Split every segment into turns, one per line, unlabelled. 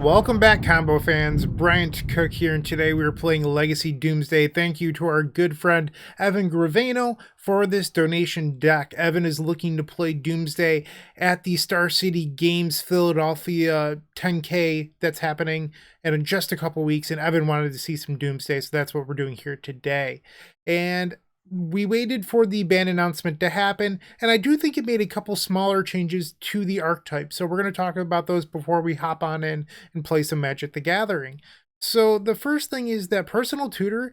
Welcome back, combo fans. Bryant Cook here, and today we are playing Legacy Doomsday. Thank you to our good friend Evan Gravano for this donation deck. Evan is looking to play Doomsday at the Star City Games Philadelphia 10K that's happening in just a couple weeks, and Evan wanted to see some Doomsday, so that's what we're doing here today. And we waited for the ban announcement to happen, and I do think it made a couple smaller changes to the archetype. So we're going to talk about those before we hop on in and play some Magic the Gathering. So the first thing is that Personal Tutor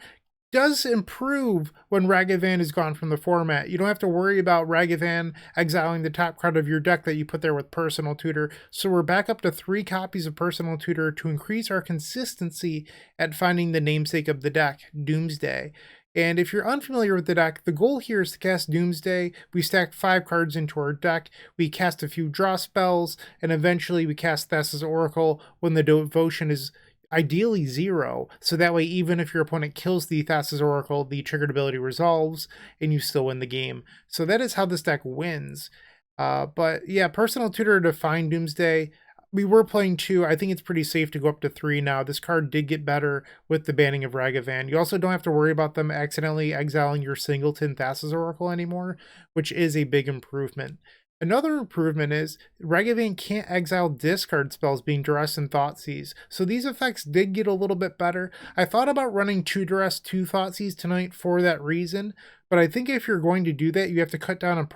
does improve when Ragavan is gone from the format. You don't have to worry about Ragavan exiling the top card of your deck that you put there with Personal Tutor. So we're back up to 3 copies of Personal Tutor to increase our consistency at finding the namesake of the deck, Doomsday. And if you're unfamiliar with the deck, the goal here is to cast Doomsday. We stack 5 cards into our deck, we cast a few draw spells, and eventually we cast Thassa's Oracle when the devotion is ideally 0. So that way, even if your opponent kills the Thassa's Oracle, the triggered ability resolves, and you still win the game. So that is how this deck wins. But yeah, Personal Tutor to find Doomsday. We were playing 2. I think it's pretty safe to go up to 3 now. This card did get better with the banning of Ragavan. You also don't have to worry about them accidentally exiling your singleton Thassa's Oracle anymore, which is a big improvement. Another improvement is Ragavan can't exile discard spells being Duress and Thoughtseize. So these effects did get a little bit better. I thought about running 2 Duress, 2 Thoughtseize tonight for that reason, but I think if you're going to do that, you have to cut down on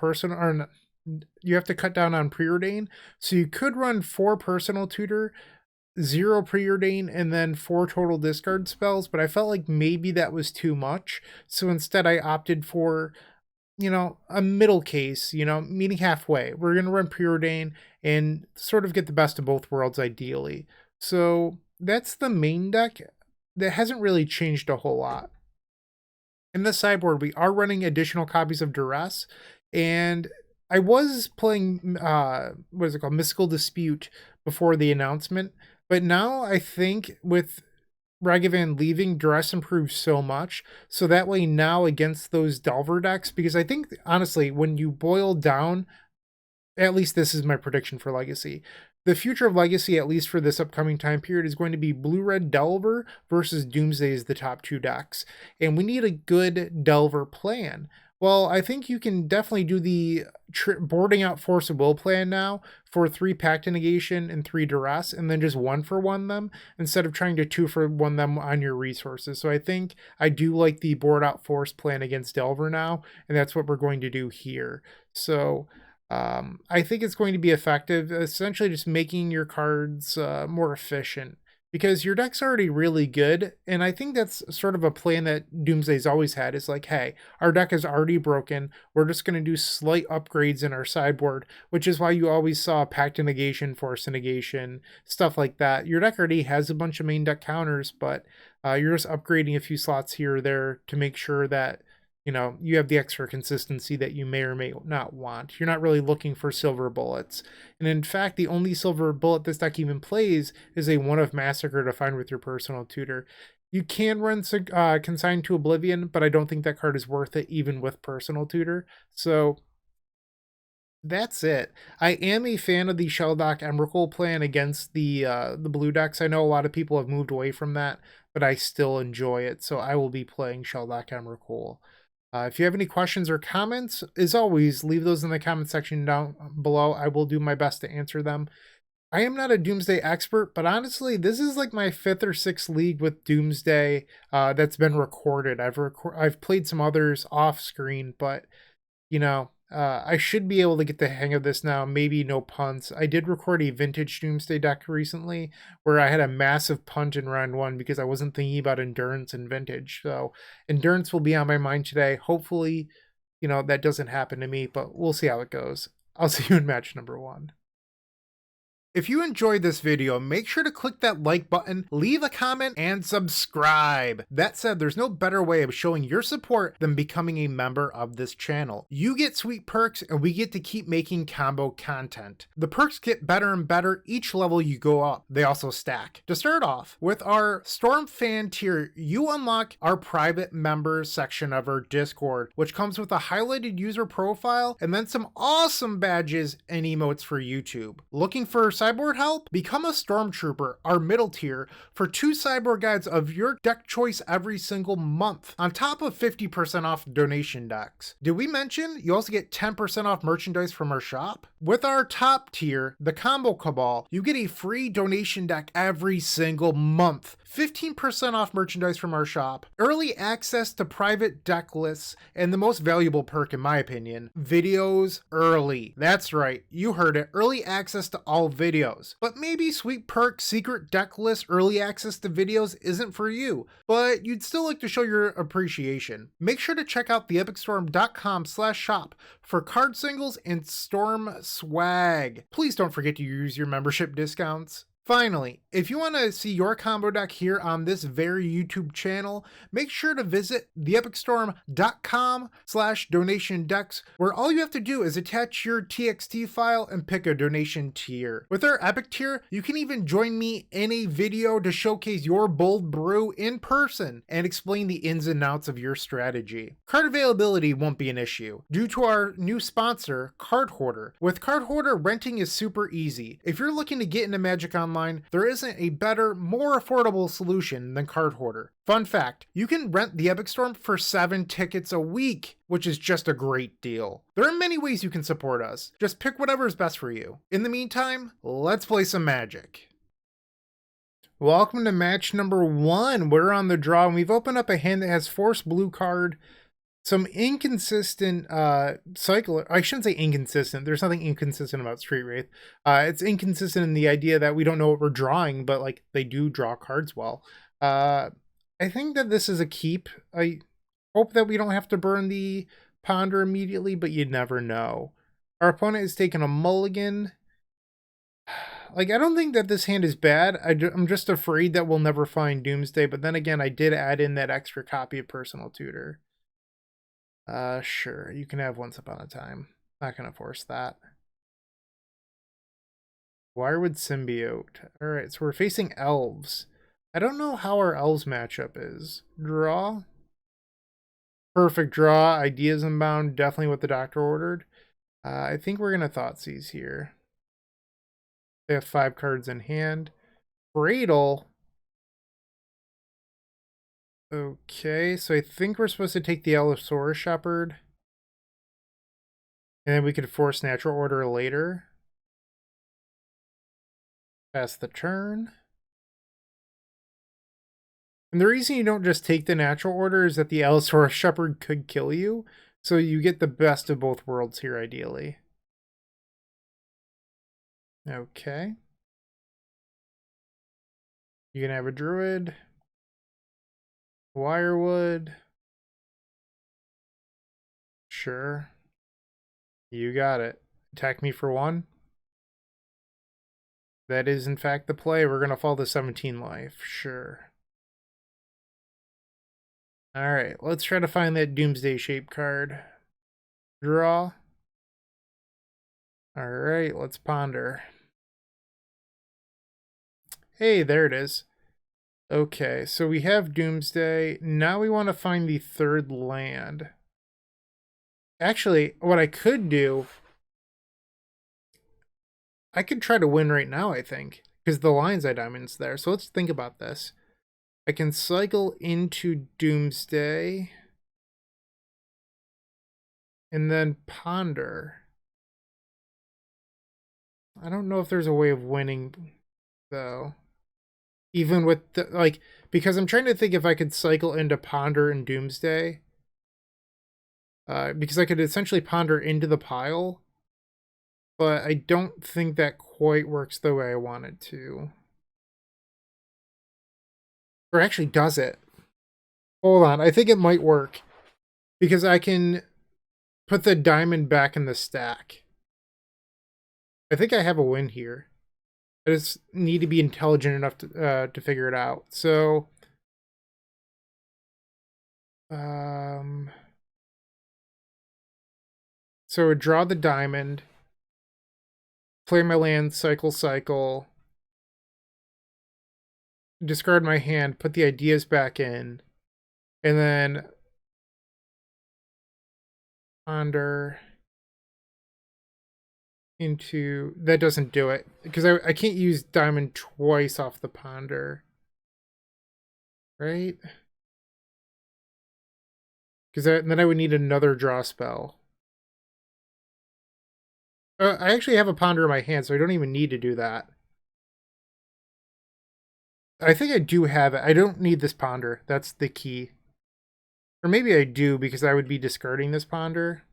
Preordain. So you could run 4 Personal Tutor, 0 Preordain, and then 4 total discard spells, but I felt like maybe that was too much. So instead I opted for, a middle case, meeting halfway. We're going to run Preordain and sort of get the best of both worlds ideally. So that's the main deck. That hasn't really changed a whole lot. In the sideboard, we are running additional copies of Duress, and I was playing, Mystical Dispute before the announcement, but now I think with Ragavan leaving, Duress improves so much, so that way now against those Delver decks, because I think, honestly, when you boil down, at least this is my prediction for Legacy, the future of Legacy, at least for this upcoming time period, is going to be Blue-Red Delver versus Doomsday as the top 2 decks, and we need a good Delver plan. Well, I think you can definitely do the boarding out Force of Will plan now for 3 Pact of Negation and 3 Duress, and then just 1-for-1 them instead of trying to 2-for-1 them on your resources. So I think I do like the board out Force plan against Delver now, and that's what we're going to do here. So I think it's going to be effective, essentially just making your cards more efficient, because your deck's already really good, and I think that's sort of a plan that Doomsday's always had, is like, hey, our deck is already broken, we're just going to do slight upgrades in our sideboard, which is why you always saw Pact of Negation, Force of Negation, stuff like that. Your deck already has a bunch of main deck counters, but you're just upgrading a few slots here or there to make sure that you have the extra consistency that you may or may not want. You're not really looking for silver bullets. And in fact, the only silver bullet this deck even plays is a 1 of Massacre to find with your Personal Tutor. You can run Consigned to Oblivion, but I don't think that card is worth it even with Personal Tutor. So that's it. I am a fan of the Shelldock Emrakul plan against the blue decks. I know a lot of people have moved away from that, but I still enjoy it. So I will be playing Shelldock Emrakul. If you have any questions or comments, as always, leave those in the comment section down below. I will do my best to answer them. I am not a Doomsday expert, but honestly, this is like my 5th or 6th league with Doomsday that's been recorded. I've played some others off screen, but I should be able to get the hang of this now. Maybe no punts. I did record a vintage Doomsday deck recently where I had a massive punt in round 1 because I wasn't thinking about endurance and vintage. So endurance will be on my mind today. Hopefully, that doesn't happen to me, but we'll see how it goes. I'll see you in match number 1. If you enjoyed this video, make sure to click that like button, leave a comment, and subscribe. That said, there's no better way of showing your support than becoming a member of this channel. You get sweet perks, and we get to keep making combo content. The perks get better and better each level you go up. They also stack. To start off, with our Storm Fan tier, you unlock our private members section of our Discord, which comes with a highlighted user profile and then some awesome badges and emotes for YouTube. Looking for sideboard help? Become a Stormtrooper, our middle tier, for 2 sideboard guides of your deck choice every single month, on top of 50% off donation decks. Did we mention you also get 10% off merchandise from our shop? With our top tier, the Combo Cabal, you get a free donation deck every single month, 15% off merchandise from our shop, early access to private deck lists, and the most valuable perk in my opinion, videos early. That's right, you heard it, early access to all videos. But maybe sweet perk, secret deck list, early access to videos isn't for you, but you'd still like to show your appreciation. Make sure to check out theepicstorm.com/shop for card singles and Storm swag. Please don't forget to use your membership discounts. Finally, if you want to see your combo deck here on this very YouTube channel, make sure to visit theepicstorm.com/donation decks, where all you have to do is attach your TXT file and pick a donation tier. With our Epic tier, you can even join me in a video to showcase your bold brew in person and explain the ins and outs of your strategy. Card availability won't be an issue due to our new sponsor, Card Hoarder. With Card Hoarder, renting is super easy. If you're looking to get into Magic Online, there isn't a better, more affordable solution than Card Hoarder. Fun fact, you can rent the Epic Storm for 7 tickets a week, which is just a great deal. There are many ways you can support us. Just pick whatever is best for you. In the meantime, let's play some Magic. Welcome to match number 1. We're on the draw and we've opened up a hand that has Force blue card, some inconsistent cycle. I shouldn't say inconsistent. There's nothing inconsistent about Street Wraith. It's inconsistent in the idea that we don't know what we're drawing, but like they do draw cards well. I think that this is a keep. I hope that we don't have to burn the Ponder immediately, but you never know. Our opponent is taking a mulligan. Like, I don't think that this hand is bad. I'm just afraid that we'll never find Doomsday, but then again, I did add in that extra copy of Personal Tutor. Sure, you can have Once Upon a Time. Not gonna force that. Wirewood Symbiote. Alright, so we're facing elves. I don't know how our elves matchup is. Draw? Perfect draw. Ideas Unbound, definitely what the doctor ordered. I think we're gonna Thoughtseize here. They have 5 cards in hand. Cradle. Okay, so I think we're supposed to take the Allosaurus Shepherd. And then we could force Natural Order later. Pass the turn. And the reason you don't just take the Natural Order is that the Allosaurus Shepherd could kill you. So you get the best of both worlds here, ideally. Okay. You can have a Druid. Wirewood. Sure. You got it. Attack me for 1. That is in fact the play. We're going to fall to 17 life. Sure. Alright, let's try to find that Doomsday shape card. Draw. Alright, let's ponder. Hey, there it is. Okay, so we have Doomsday. Now we want to find the 3rd land. Actually, what I could do, I could try to win right now, I think, because the Lion's Eye Diamond's there. So let's think about this. I can cycle into Doomsday and then ponder. I don't know if there's a way of winning, though. Even with the, like, because I'm trying to think if I could cycle into Ponder and Doomsday. Because I could essentially Ponder into the pile. But I don't think that quite works the way I want it to. Or actually does it? Hold on, I think it might work. Because I can put the diamond back in the stack. I think I have a win here. I just need to be intelligent enough to figure it out. So, so draw the diamond, play my land, cycle, discard my hand, put the ideas back in, and then ponder. into... That doesn't do it. Because I can't use diamond twice off the ponder. Right? Because then I would need another draw spell. I actually have a ponder in my hand, so I don't even need to do that. I think I do have it. I don't need this ponder. That's the key. Or maybe I do, because I would be discarding this ponder.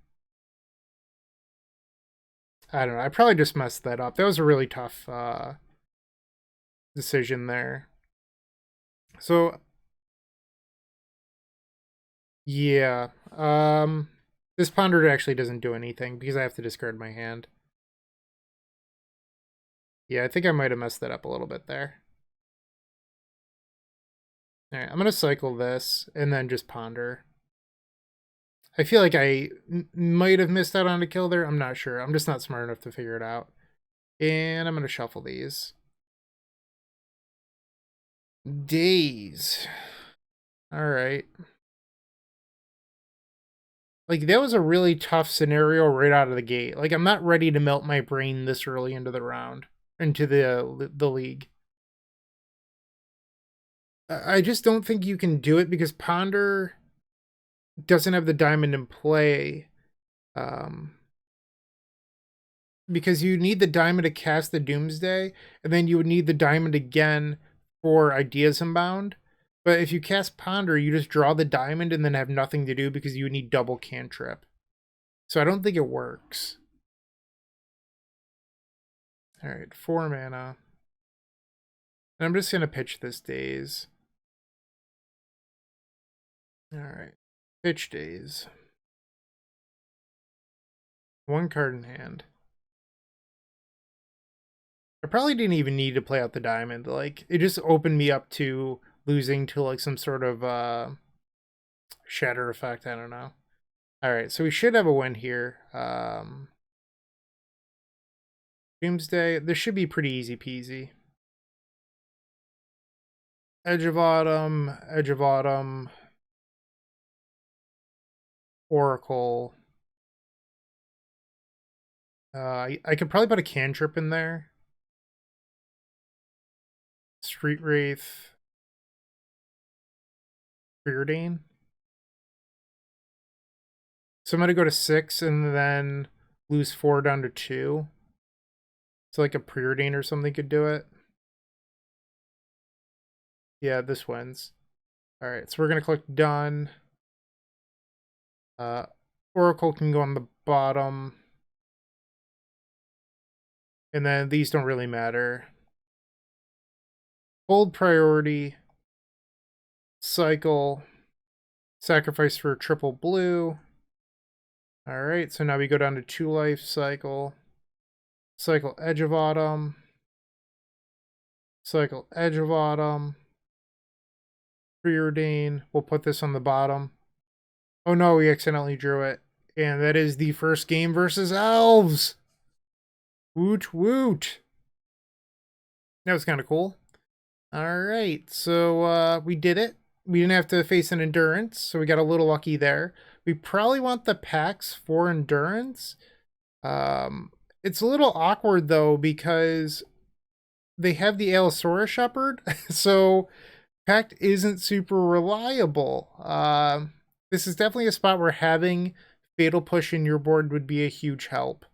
I don't know. I probably just messed that up. That was a really tough decision there. So, yeah. This ponder actually doesn't do anything, because I have to discard my hand. Yeah, I think I might have messed that up a little bit there. Alright, I'm going to cycle this, and then just ponder. I feel like I might have missed out on a kill there. I'm not sure. I'm just not smart enough to figure it out. And I'm going to shuffle these. Days. Alright. Like, that was a really tough scenario right out of the gate. Like, I'm not ready to melt my brain this early into the round. Into the league. I just don't think you can do it because Ponder doesn't have the diamond in play. Because you need the diamond to cast the Doomsday, and then you would need the diamond again for Ideas Unbound. But if you cast Ponder, you just draw the diamond and then have nothing to do because you would need double cantrip. So I don't think it works. Alright, 4 mana. And I'm just going to pitch this Days. Alright, pitch Days. 1 card in hand. I probably didn't even need to play out the diamond. Like, it just opened me up to losing to, like, some sort of shatter effect. I don't know. Alright, so we should have a win here. Doomsday. This should be pretty easy peasy. Edge of Autumn. Oracle. I could probably put a cantrip in there. Street Wraith. Preordain. So I'm going to go to 6 and then lose 4 down to 2. So like a Preordain or something could do it. Yeah, this wins. Alright, so we're going to click Done. Oracle can go on the bottom. And then these don't really matter. Hold priority. Cycle. Sacrifice for triple blue. Alright, so now we go down to 2 life. Cycle. Cycle Edge of Autumn. Cycle Edge of Autumn. Preordain. We'll put this on the bottom. Oh no, we accidentally drew it. And that is the first game versus elves. Woot woot. That was kind of cool. Alright, so we did it. We didn't have to face an endurance, so we got a little lucky there. We probably want the packs for endurance. It's a little awkward though because they have the Allosaurus Shepherd, so Pact isn't super reliable. This is definitely a spot where having Fatal Push in your board would be a huge help.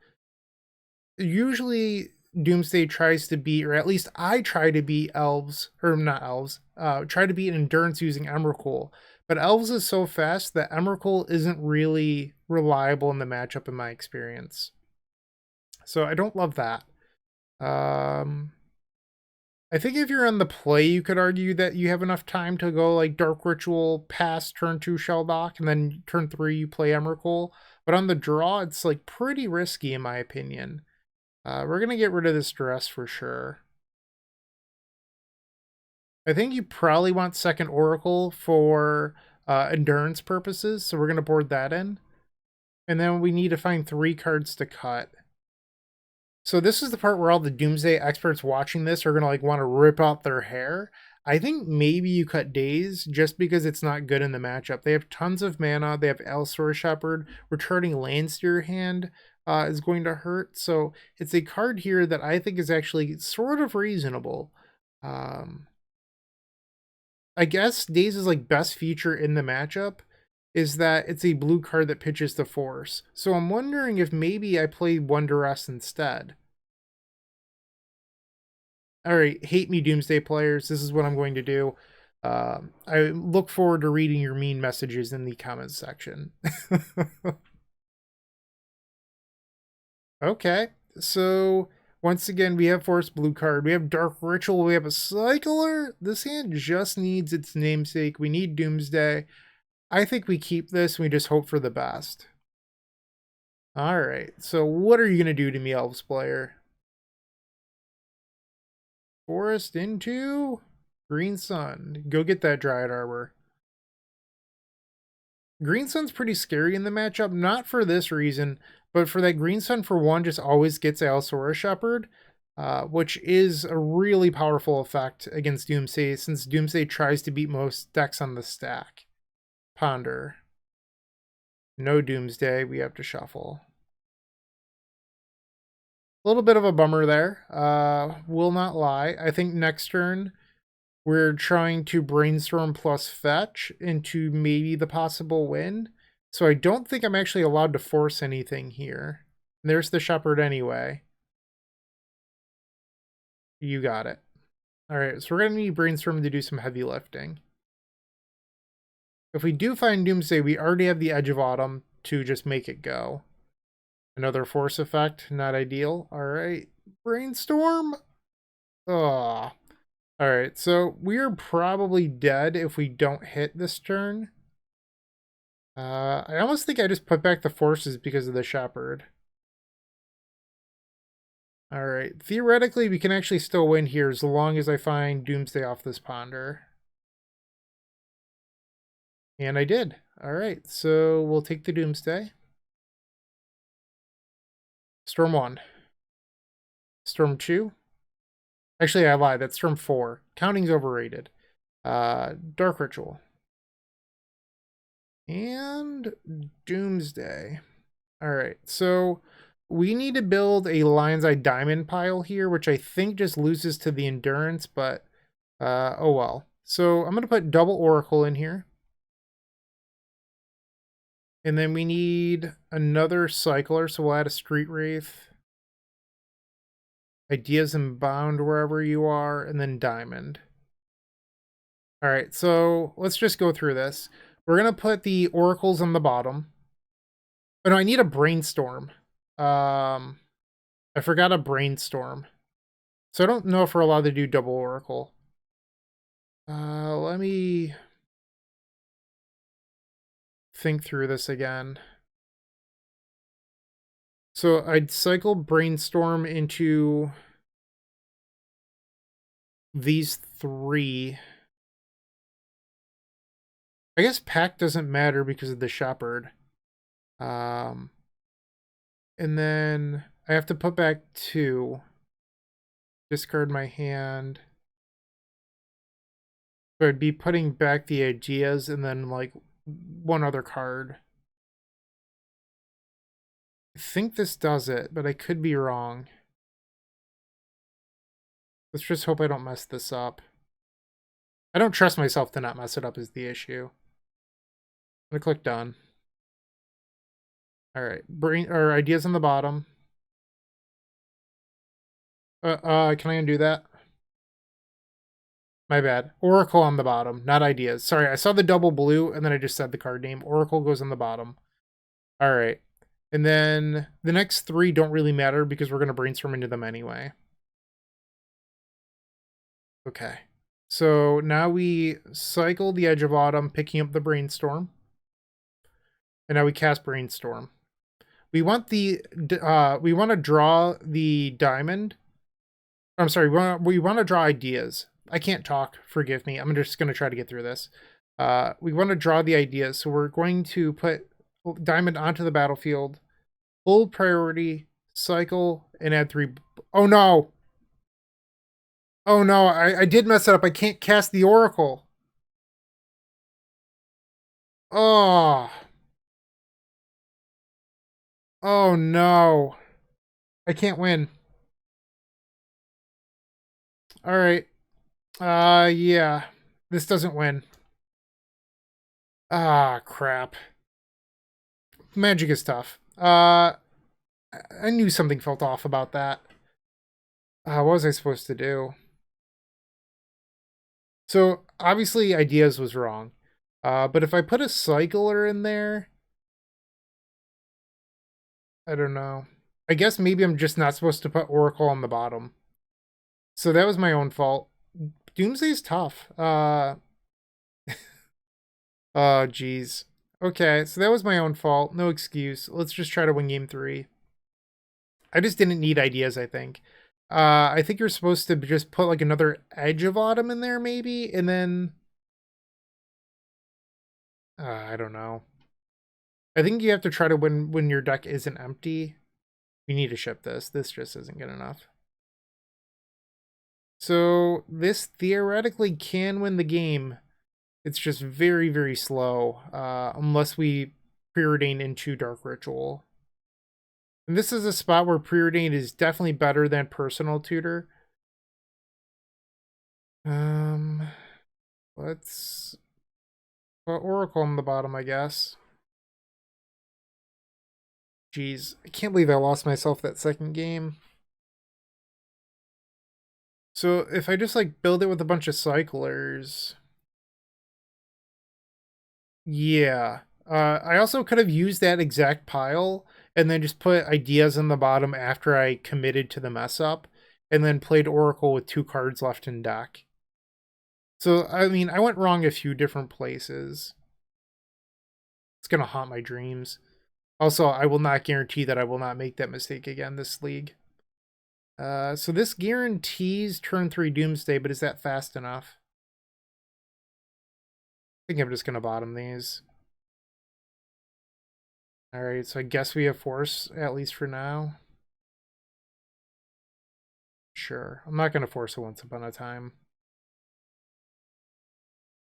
Usually Doomsday tries to beat, or at least I try to beat elves, or not elves, try to beat endurance using Emrakul. But elves is so fast that Emrakul isn't really reliable in the matchup in my experience. So I don't love that. I think if you're on the play, you could argue that you have enough time to go like Dark Ritual past turn 2 Shelldock, and then turn 3 you play Emrakul. But on the draw, it's like pretty risky in my opinion. We're going to get rid of this Duress for sure. I think you probably want second Oracle for endurance purposes, so we're going to board that in. And then we need to find 3 cards to cut. So this is the part where all the Doomsday experts watching this are going to like want to rip out their hair. I think maybe you cut Days just because it's not good in the matchup. They have tons of mana. They have Allosaurus Shepherd, returning lands to your hand. is going to hurt. So it's a card here that I think is actually sort of reasonable. I guess Daze's like best feature in the matchup is that it's a blue card that pitches to Force. So I'm wondering if maybe I play one Duress instead. Alright, hate me Doomsday players, this is what I'm going to do. I look forward to reading your mean messages in the comments section. Okay, so once again, we have Force blue card, we have Dark Ritual, we have a Cycler. This hand just needs its namesake. We need Doomsday. I think we keep this and we just hope for the best. Alright, so what are you going to do to me, Elves player? Forest into Green Sun. Go get that Dryad Arbor. Green Sun's pretty scary in the matchup, not for this reason, but for that Green Sun, for one, just always gets Allosaurus Shepherd, which is a really powerful effect against Doomsday, since Doomsday tries to beat most decks on the stack. Ponder. No Doomsday, we have to shuffle. A little bit of a bummer there, will not lie. I think next turn we're trying to brainstorm plus fetch into maybe the possible win. So I don't think I'm actually allowed to force anything here. There's the Shepherd anyway. You got it. Alright, so we're going to need brainstorm to do some heavy lifting. If we do find Doomsday, we already have the Edge of Autumn to just make it go. Another force effect, not ideal. Alright, brainstorm. Ugh. Alright, so we're probably dead if we don't hit this turn. I almost think I just put back the forces because of the Shepherd. Alright, theoretically we can actually still win here as long as I find Doomsday off this Ponder. And I did. Alright, so we'll take the Doomsday. Storm 1. Storm 2. Actually, I lied. That's Storm 4. Counting's overrated. Dark Ritual. And Doomsday. Alright, so we need to build a Lion's Eye Diamond pile here, which I think just loses to the Endurance, but oh well. So I'm going to put double Oracle in here. And then we need another Cycler, so we'll add a Street Wraith. Ideas and Bound wherever you are, and then Diamond. Alright, so let's just go through this. We're going to put the Oracles on the bottom. Oh no, I need a Brainstorm. I forgot a Brainstorm. So I don't know if we're allowed to do double Oracle. Let me think through this again. So I'd cycle Brainstorm into these three. I guess Pact doesn't matter because of the Shepherd. And then I have to put back 2. Discard my hand. So I'd be putting back the ideas and then like one other card. I think this does it, but I could be wrong. Let's just hope I don't mess this up. I don't trust myself to not mess it up is the issue. I'm gonna click done. Alright, bring our ideas on the bottom. Can I undo that? My bad. Oracle on the bottom, not ideas. Sorry, I saw the double blue and then I just said the card name. Oracle goes on the bottom. Alright. And then the next 3 don't really matter because we're going to brainstorm into them anyway. Okay. So now we cycle the Edge of Autumn, picking up the Brainstorm. And now we cast Brainstorm. We want the we want to draw the Diamond. I'm sorry, we want to draw ideas. I can't talk, forgive me. I'm just going to try to get through this. We want to draw the ideas, so we're going to put Diamond onto the battlefield, hold priority, cycle, and add 3. Oh no! Oh no, I did mess it up. I can't cast the Oracle. Oh. Oh no. I can't win. Alright. Yeah. This doesn't win. Ah, crap. Magic is tough. I knew something felt off about that. What was I supposed to do? So, obviously, Ideas was wrong. But if I put a cycler in there, I don't know. I guess maybe I'm just not supposed to put Oracle on the bottom. So that was my own fault. Doomsday's tough. Oh, geez. Okay, so that was my own fault. No excuse. Let's just try to win game 3. I just didn't need Ideas, I think. I think you're supposed to just put like another Edge of Autumn in there, maybe, and then I don't know. I think you have to try to win when your deck isn't empty. We need to ship this. This just isn't good enough. So this theoretically can win the game. It's just very, very slow, unless we preordain into Dark Ritual. And this is a spot where preordain is definitely better than Personal Tutor. Let's put Oracle on the bottom, I guess. Jeez, I can't believe I lost myself that second game. So if I just like build it with a bunch of cyclers, yeah. I also could have used that exact pile and then just put Ideas on the bottom after I committed to the mess up, and then played Oracle with 2 cards left in deck. So, I mean, I went wrong a few different places. It's gonna haunt my dreams. Also, I will not guarantee that I will not make that mistake again this league. So this guarantees turn 3 Doomsday, but is that fast enough? I think I'm just gonna bottom these. Alright, so I guess we have Force, at least for now. Sure. I'm not gonna force it once upon a time.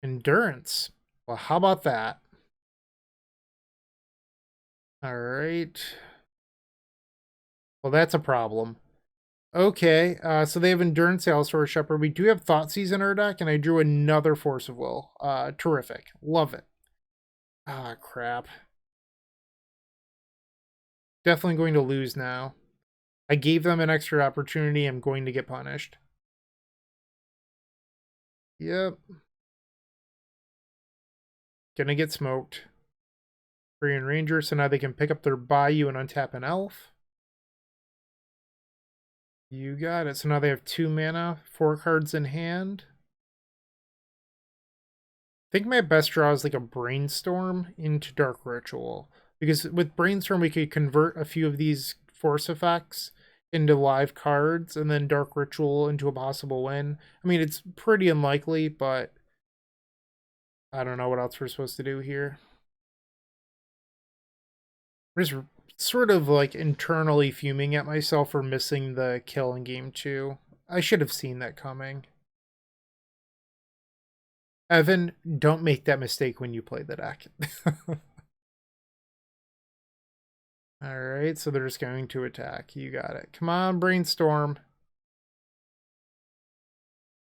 Endurance. Well, how about that? Alright. Well, that's a problem. Okay, so they have Endurance, Allosaurus Shepherd. We do have Thoughtseize in our deck, and I drew another Force of Will. Terrific. Love it. Ah, crap. Definitely going to lose now. I gave them an extra opportunity. I'm going to get punished. Yep. Gonna get smoked. Free and Ranger, so now they can pick up their Bayou and untap an Elf. You got it. So now they have 2 mana, 4 cards in hand. I think my best draw is like a Brainstorm into Dark Ritual. Because with Brainstorm, we could convert a few of these force effects into live cards, and then Dark Ritual into a possible win. I mean, it's pretty unlikely, but I don't know what else we're supposed to do here. I'm just sort of like internally fuming at myself for missing the kill in game 2. I should have seen that coming. Evan, don't make that mistake when you play the deck. Alright, so they're just going to attack. You got it. Come on, Brainstorm.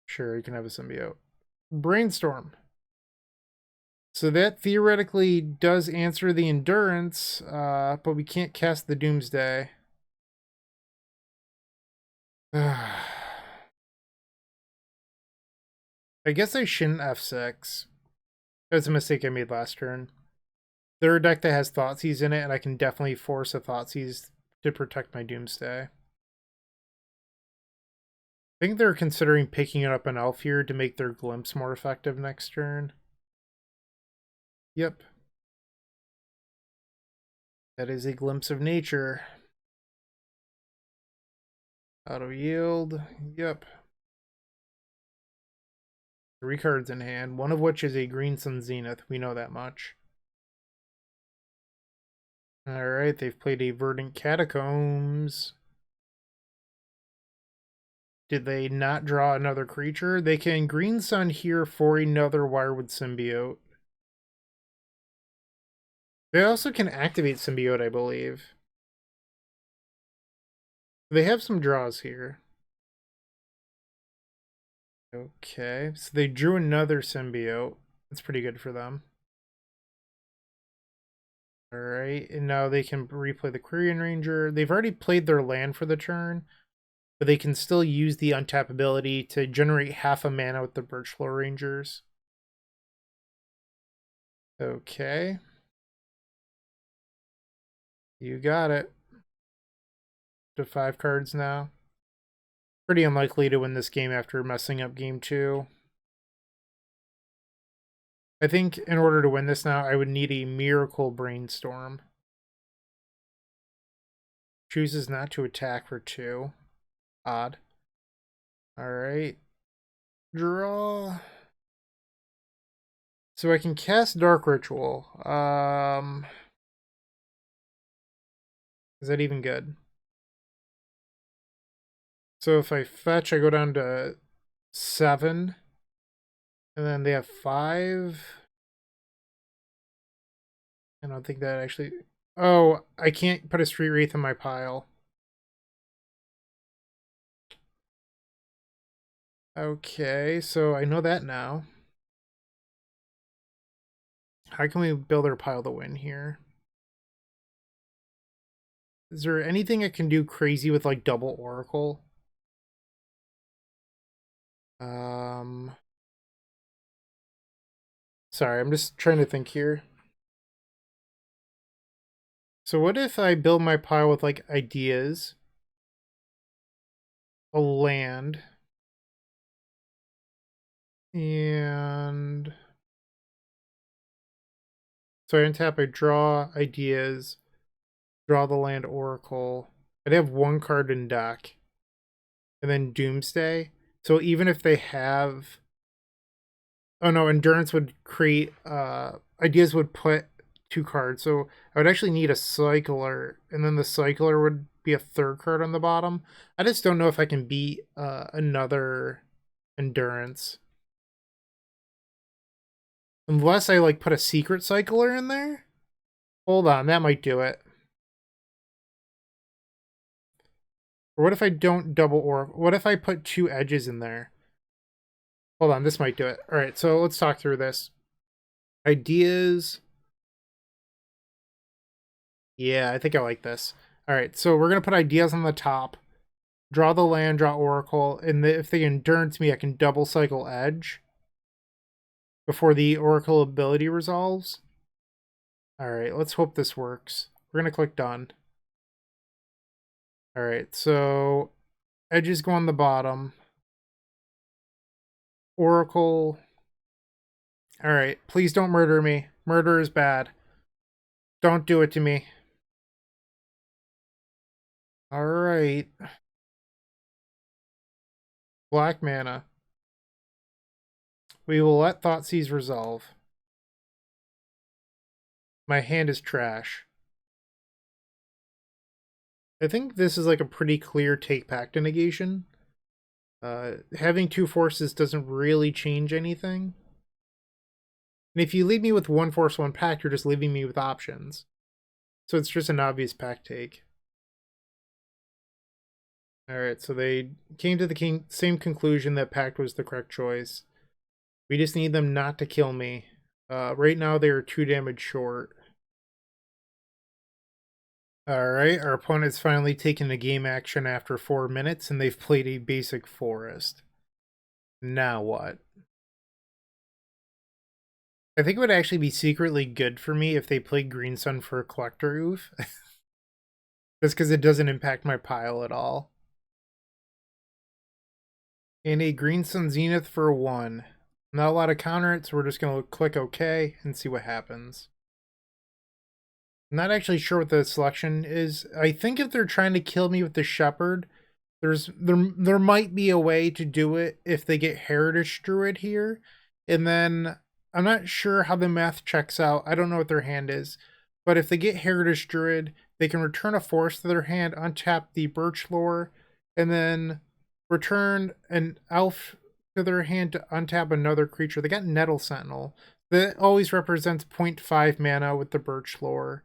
Sure, you can have a symbiote. Brainstorm. So that theoretically does answer the Endurance, but we can't cast the Doomsday. I guess I shouldn't F6. That's a mistake I made last turn. They're a deck that has Thoughtseize in it, and I can definitely force a Thoughtseize to protect my Doomsday. I think they're considering picking up an Elf here to make their Glimpse more effective next turn. Yep. That is a Glimpse of Nature. Auto yield. Yep. 3 cards in hand, one of which is a Green Sun Zenith. We know that much. Alright, they've played a Verdant Catacombs. Did they not draw another creature? They can Green Sun here for another Wirewood Symbiote. They also can activate Symbiote, I believe. They have some draws here. Okay, so they drew another symbiote. That's pretty good for them. Alright, and now they can replay the Quirion Ranger. They've already played their land for the turn, but they can still use the untap ability to generate half a mana with the Birchfloor Rangers. Okay. You got it. To 5 cards now. Pretty unlikely to win this game after messing up game 2. I think in order to win this now, I would need a Miracle Brainstorm. Chooses not to attack for 2. Odd. Alright. Draw. So I can cast Dark Ritual. Is that even good? So if I fetch, I go down to 7. And then they have 5. I don't think that actually... Oh, I can't put a Street Wraith in my pile. Okay, so I know that now. How can we build our pile to win here? Is there anything I can do crazy with, like, double Oracle? Sorry, I'm just trying to think here. So what if I build my pile with, like, ideas, a land, and... So I untap, I draw ideas, draw the land Oracle. I'd have 1 card in deck. And then Doomsday. So even if they have... Oh no, Endurance would create... Ideas would put 2 cards. So I would actually need a Cycler. And then the Cycler would be a 3rd card on the bottom. I just don't know if I can beat another Endurance. Unless I, like, put a Secret Cycler in there? Hold on, that might do it. Or what if I don't double Oracle? What if I put 2 edges in there? Hold on, this might do it. Alright, so let's talk through this. Ideas. Yeah, I think I like this. Alright, so we're going to put ideas on the top. Draw the land, draw Oracle. And if they Endurance me, I can double cycle Edge before the Oracle ability resolves. Alright, let's hope this works. We're going to click Done. Alright, so edges go on the bottom. Oracle. Alright, please don't murder me. Murder is bad. Don't do it to me. Alright. Black mana. We will let Thoughtseize resolve. My hand is trash. I think this is like a pretty clear take Pact of Negation. Having 2 forces doesn't really change anything. And if you leave me with 1 force, 1 Pact, you're just leaving me with options. So it's just an obvious Pact take. Alright, so they came to the same conclusion that Pact was the correct choice. We just need them not to kill me. Right now they are 2 damage short. Alright, our opponent's finally taken the game action after 4 minutes, and they've played a basic forest. Now what? I think it would actually be secretly good for me if they played Green Sun for a Collector Oof. Just because it doesn't impact my pile at all. And a Green Sun Zenith for 1. Not a lot of counter it, so we're just going to click OK and see what happens. I'm not actually sure what the selection is. I think if they're trying to kill me with the Shepherd, there might be a way to do it if they get Heritage Druid here. And then I'm not sure how the math checks out. I don't know what their hand is. But if they get Heritage Druid, they can return a force to their hand, untap the Birchfloor, and then return an elf to their hand to untap another creature. They got Nettle Sentinel. That always represents 0.5 mana with the Birchfloor.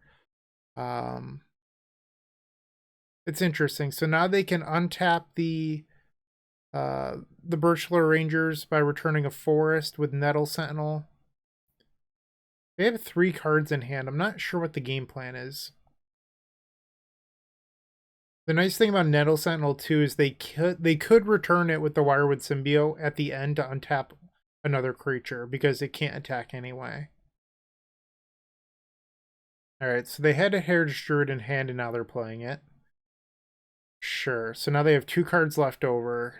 It's interesting. So now they can untap the Birchler Rangers by returning a forest with Nettle Sentinel. They have 3 cards in hand. I'm not sure what the game plan is. The nice thing about Nettle Sentinel too is they could return it with the Wirewood Symbiote at the end to untap another creature because it can't attack anyway. Alright, so they had a Heritage Druid in hand and now they're playing it. Sure, so now they have 2 cards left over.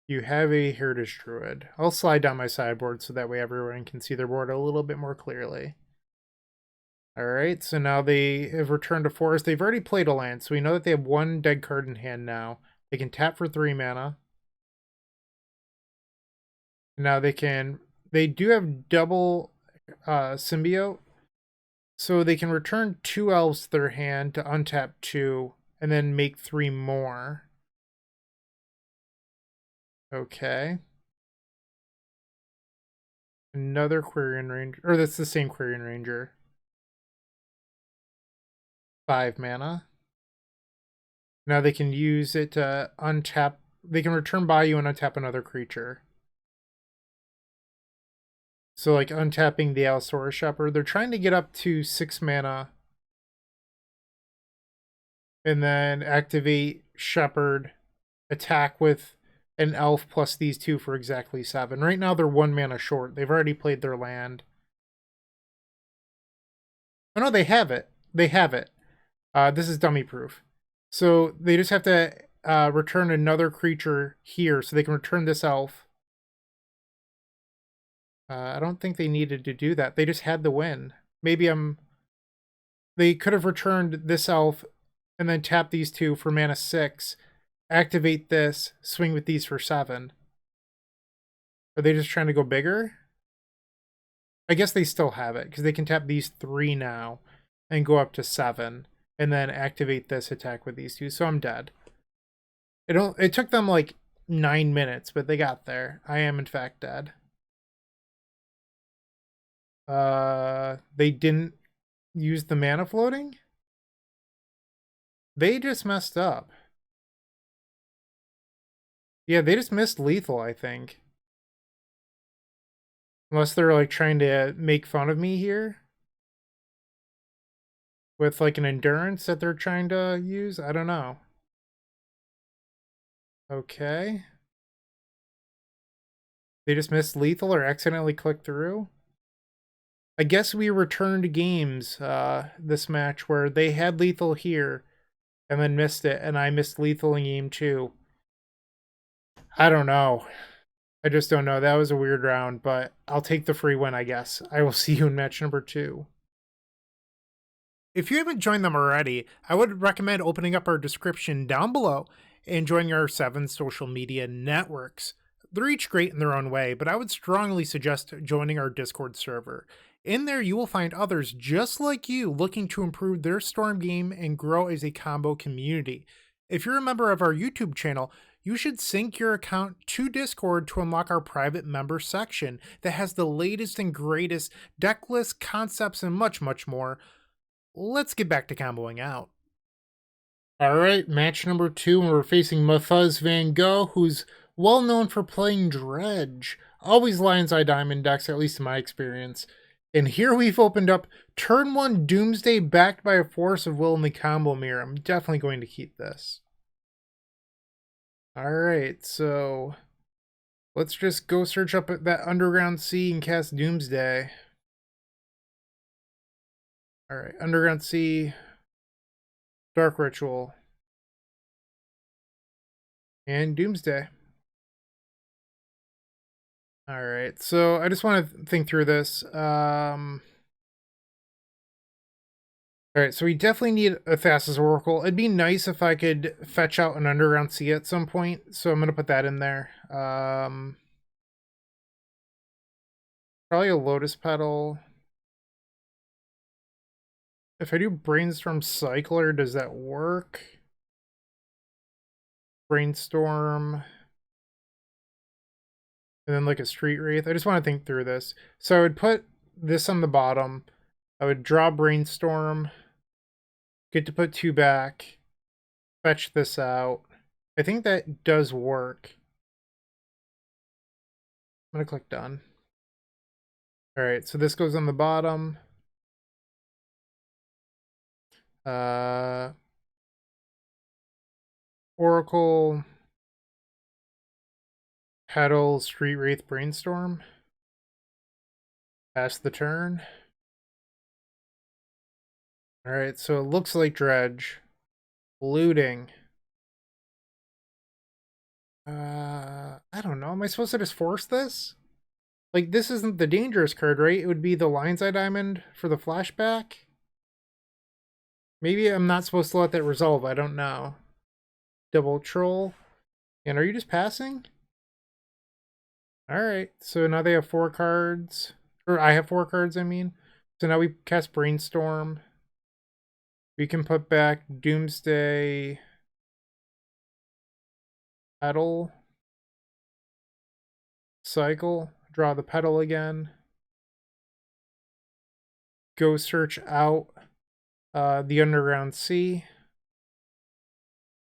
You have a Heritage Druid. I'll slide down my sideboard so that way everyone can see their board a little bit more clearly. Alright, so now they have returned to forest. They've already played a land, so we know that they have 1 dead card in hand now. They can tap for 3 mana. Now they do have double symbiote, so they can return 2 elves to their hand to untap 2, and then make 3 more. Okay. Another Quirion Ranger, or that's the same Quirion Ranger. 5 mana. Now they can use it to untap. They can return by you and untap another creature. So like untapping the Allosaurus Shepherd. They're trying to get up to 6 mana. And then activate Shepherd. Attack with an elf plus these 2 for exactly 7. Right now they're 1 mana short. They've already played their land. Oh no, they have it. They have it. This is dummy proof. So they just have to return another creature here so they can return this elf. I don't think they needed to do that. They just had the win. Maybe they could have returned this elf and then tap these 2 for mana 6. Activate this, swing with these for 7. Are they just trying to go bigger? I guess they still have it because they can tap these 3 now and go up to 7. And then activate this, attack with these 2. So I'm dead. It took them like 9 minutes, but they got there. I am in fact dead. They didn't use the mana floating? They just messed up. Yeah, they just missed lethal, I think. Unless they're like trying to make fun of me here. With like an endurance that they're trying to use? I don't know. Okay. They just missed lethal or accidentally clicked through? I guess we returned games this match where they had lethal here and then missed it, and I missed lethal in game 2. I don't know. I just don't know. That was a weird round, but I'll take the free win, I guess. I will see you in match number 2. If you haven't joined them already, I would recommend opening up our description down below and joining our 7 social media networks. They're each great in their own way, but I would strongly suggest joining our Discord server. In there, you will find others just like you looking to improve their Storm game and grow as a combo community. If you're a member of our YouTube channel, you should sync your account to Discord to unlock our private member section that has the latest and greatest deck lists, concepts, and much, much more. Let's get back to comboing out. Alright, match number 2, and we're facing Mathuz Van Gogh, who's well known for playing Dredge. Always Lion's Eye Diamond decks, at least in my experience. And here we've opened up turn 1 Doomsday backed by a Force of Will in the combo mirror. I'm definitely going to keep this. Alright, so let's just go search up at that Underground Sea and cast Doomsday. Alright, Underground Sea, Dark Ritual, and Doomsday. Alright, so I just want to think through this. Alright, so we definitely need a Thassa's Oracle. It'd be nice if I could fetch out an Underground Sea at some point, so I'm going to put that in there. Probably a Lotus Petal. If I do Brainstorm Cycler, does that work? Brainstorm. And then like a Street Wraith. I just want to think through this. So I would put this on the bottom. I would draw Brainstorm. Get to put 2 back. Fetch this out. I think that does work. I'm gonna click done. Alright, so this goes on the bottom. Oracle, Petal, Street Wraith, Brainstorm. Pass the turn. Alright, so it looks like Dredge. Looting. I don't know. Am I supposed to just force this? Like, this isn't the dangerous card, right? It would be the Lion's Eye Diamond for the flashback? Maybe I'm not supposed to let that resolve. I don't know. Double Troll. And are you just passing? Alright, so now they have 4 cards. Or I have 4 cards, I mean. So now we cast Brainstorm. We can put back Doomsday, Petal, Cycle, draw the Petal again. Go search out the Underground Sea.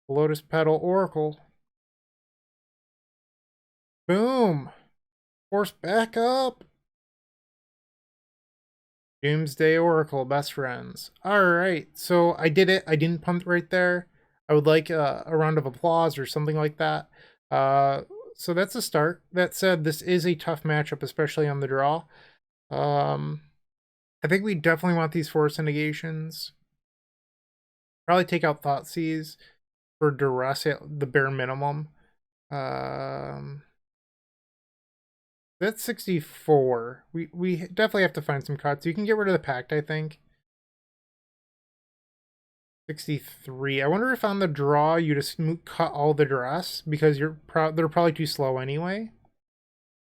Lotus Petal, Oracle. Boom! Force back up! Doomsday Oracle, best friends. Alright, so I did it. I didn't punt right there. I would like a round of applause or something like that. So that's a start. That said, this is a tough matchup, especially on the draw. I think we definitely want these Force of Negations. Probably take out Thassa for Duress at the bare minimum. That's 64. We definitely have to find some cuts. You can get rid of the Pact, I think. 63. I wonder if on the draw you just cut all the Duress because they're probably too slow anyway.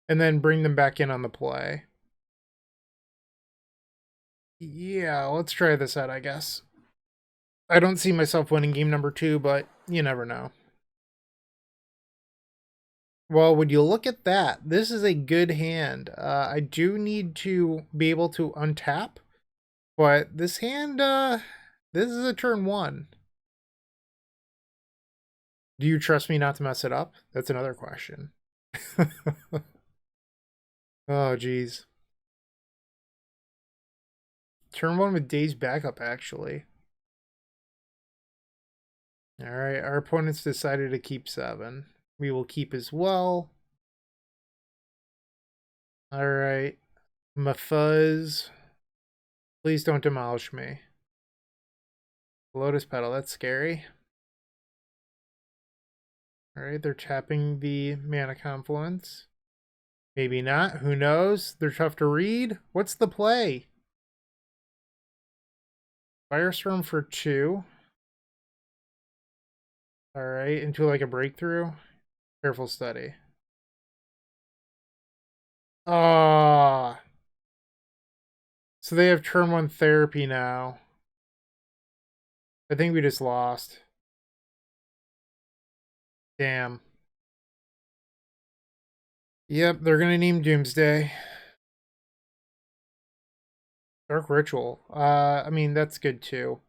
And then bring them back in on the play. Yeah, let's try this out, I guess. I don't see myself winning game number 2, but you never know. Well, would you look at that? This is a good hand. I do need to be able to untap, but this hand, this is a turn 1. Do you trust me not to mess it up? That's another question. Oh, geez. Turn 1 with Days backup, actually. Alright, our opponents decided to keep 7. We will keep as well. Alright. Mafuzz. Please don't demolish me. Lotus Petal, that's scary. Alright, they're tapping the Mana Confluence. Maybe not, who knows? They're tough to read. What's the play? Firestorm for 2. Alright, into like a breakthrough. Careful study. Ah. So they have turn 1 therapy now. I think we just lost. Damn. Yep, they're gonna name Doomsday. Dark Ritual. I mean, that's good too.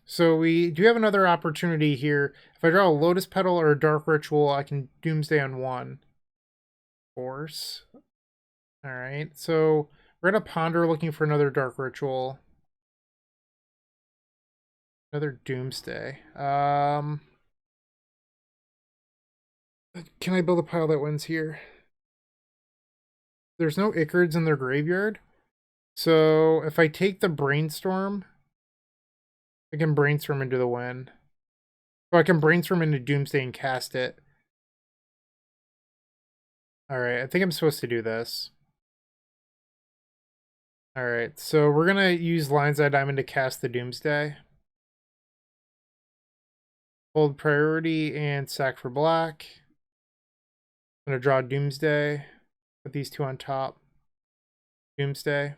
So we do have another opportunity here. If I draw a Lotus Petal or a Dark Ritual, I can Doomsday on 1. Force. Alright, so we're gonna ponder looking for another Dark Ritual. Another Doomsday. Can I build a pile that wins here? There's no Icards in their graveyard. So if I take the Brainstorm, I can Brainstorm into the win. Or I can Brainstorm into Doomsday and cast it. Alright, I think I'm supposed to do this. Alright, so we're gonna use Lion's Eye Diamond to cast the Doomsday. Hold priority and sack for black. I'm gonna draw Doomsday. Put these 2 on top. Doomsday.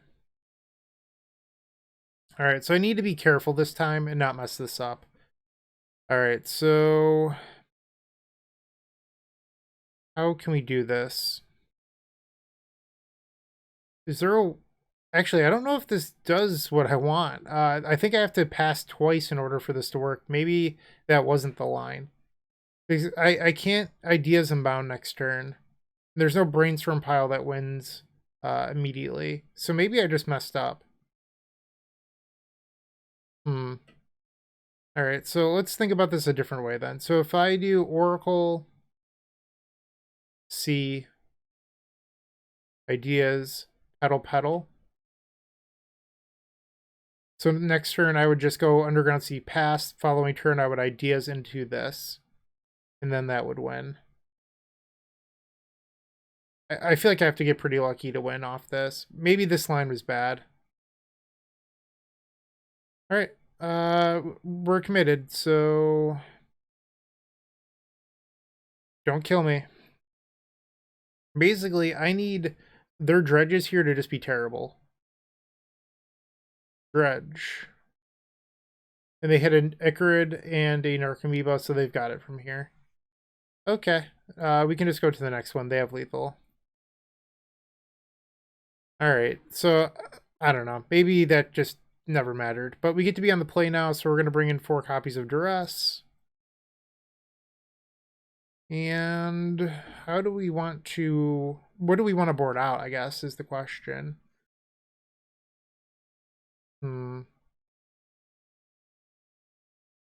Alright, so I need to be careful this time and not mess this up. Alright, so how can we do this? Is there a... Actually, I don't know if this does what I want. I think I have to pass twice in order for this to work. Maybe that wasn't the line. Because I can't Ideas Unbound next turn. There's no brainstorm pile that wins immediately. So maybe I just messed up. All right, so let's think about this a different way then. So if I do Oracle, C, Ideas, Petal, Petal. So next turn I would just go Underground Sea pass. Following turn I would Ideas into this. And then that would win. I feel like I have to get pretty lucky to win off this. Maybe this line was bad. All right, we're committed, so don't kill me. Basically, I need their dredges here to just be terrible. Dredge. And they hit an Icarid and a Narcomoeba, so they've got it from here. Okay, we can just go to the next one. They have lethal. All right, so I don't know. Maybe that just never mattered. But we get to be on the play now, so we're going to bring in 4 copies of Duress. And how do we want to... What do we want to board out, I guess, is the question. I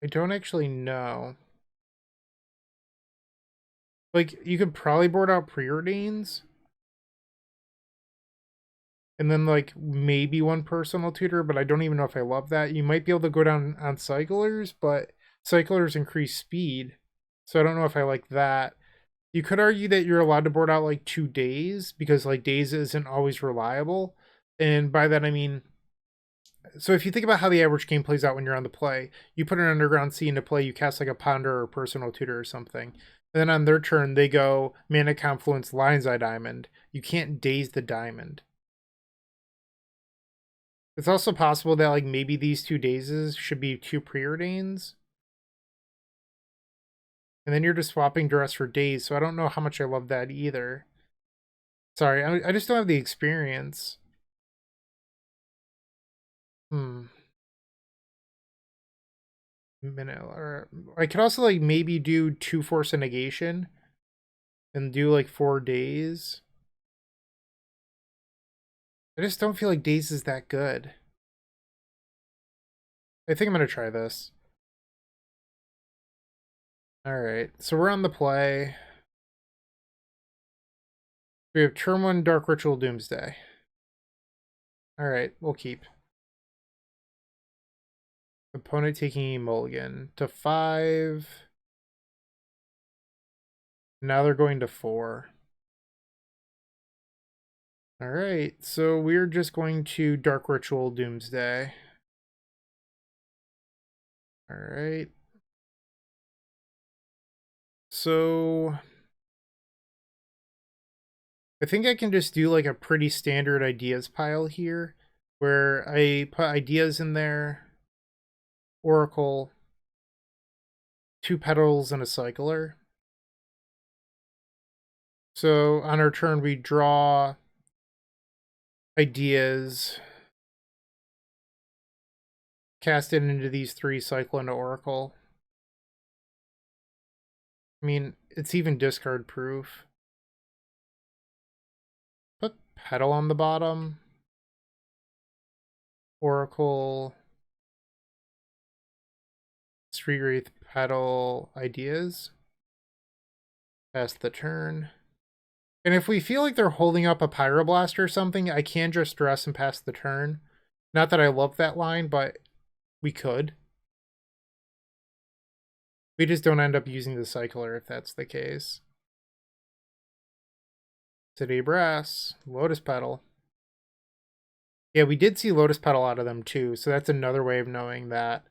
don't actually know. Like, you could probably board out Preordains. And then, like, maybe 1 Personal Tutor, but I don't even know if I love that. You might be able to go down on Cyclers, but Cyclers increase speed. So I don't know if I like that. You could argue that you're allowed to board out, like, 2 Days, because, like, Days isn't always reliable. And by that, I mean... So if you think about how the average game plays out when you're on the play, you put an Underground Sea into play, you cast, like, a Ponder or Personal Tutor or something. And then on their turn, they go Mana Confluence, Lion's Eye Diamond. You can't Daze the Diamond. It's also possible that, like, maybe these 2 Dazes should be 2 Preordains. And then you're just swapping Duress for Daze, so I don't know how much I love that either. Sorry, I just don't have the experience. Or I could also, like, maybe do 2 Force of Negation. And do, like, 4 Days. I just don't feel like Daze is that good. I think I'm going to try this. Alright, so we're on the play. We have turn 1 Dark Ritual Doomsday. Alright, we'll keep. Opponent taking a mulligan to 5. Now they're going to 4. Alright, so we're just going to Dark Ritual Doomsday. Alright. So I think I can just do, like, a pretty standard ideas pile here, where I put ideas in there, Oracle, 2 petals, and a cycler. So on our turn, we draw ideas, cast it into these 3, cycle into Oracle. I mean, it's even discard proof. Put petal on the bottom. Oracle, Street Wraith, petal, ideas. Pass the turn. And if we feel like they're holding up a Pyroblast or something, I can just Duress and pass the turn. Not that I love that line, but we could. We just don't end up using the cycler if that's the case. City Brass, Lotus Petal. Yeah, we did see Lotus Petal out of them too, so that's another way of knowing that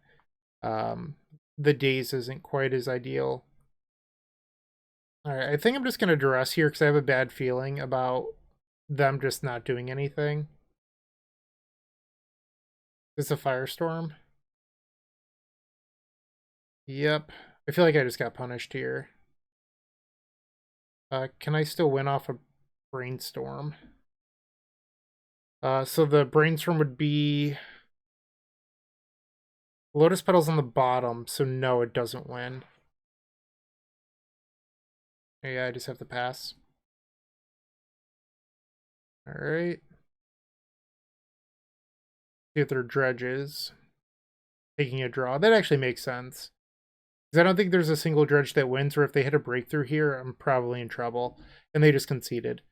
the Daze isn't quite as ideal. Alright, I think I'm just going to Duress here because I have a bad feeling about them just not doing anything. Is a Firestorm? Yep. I feel like I just got punished here. Can I still win off a Brainstorm? So the brainstorm would be Lotus Petal's on the bottom, so no, it doesn't win. Yeah, I just have to pass. Alright. See if their dredge is. Taking a draw. That actually makes sense. Because I don't think there's a single dredge that wins, or if they hit a breakthrough here, I'm probably in trouble. And they just conceded.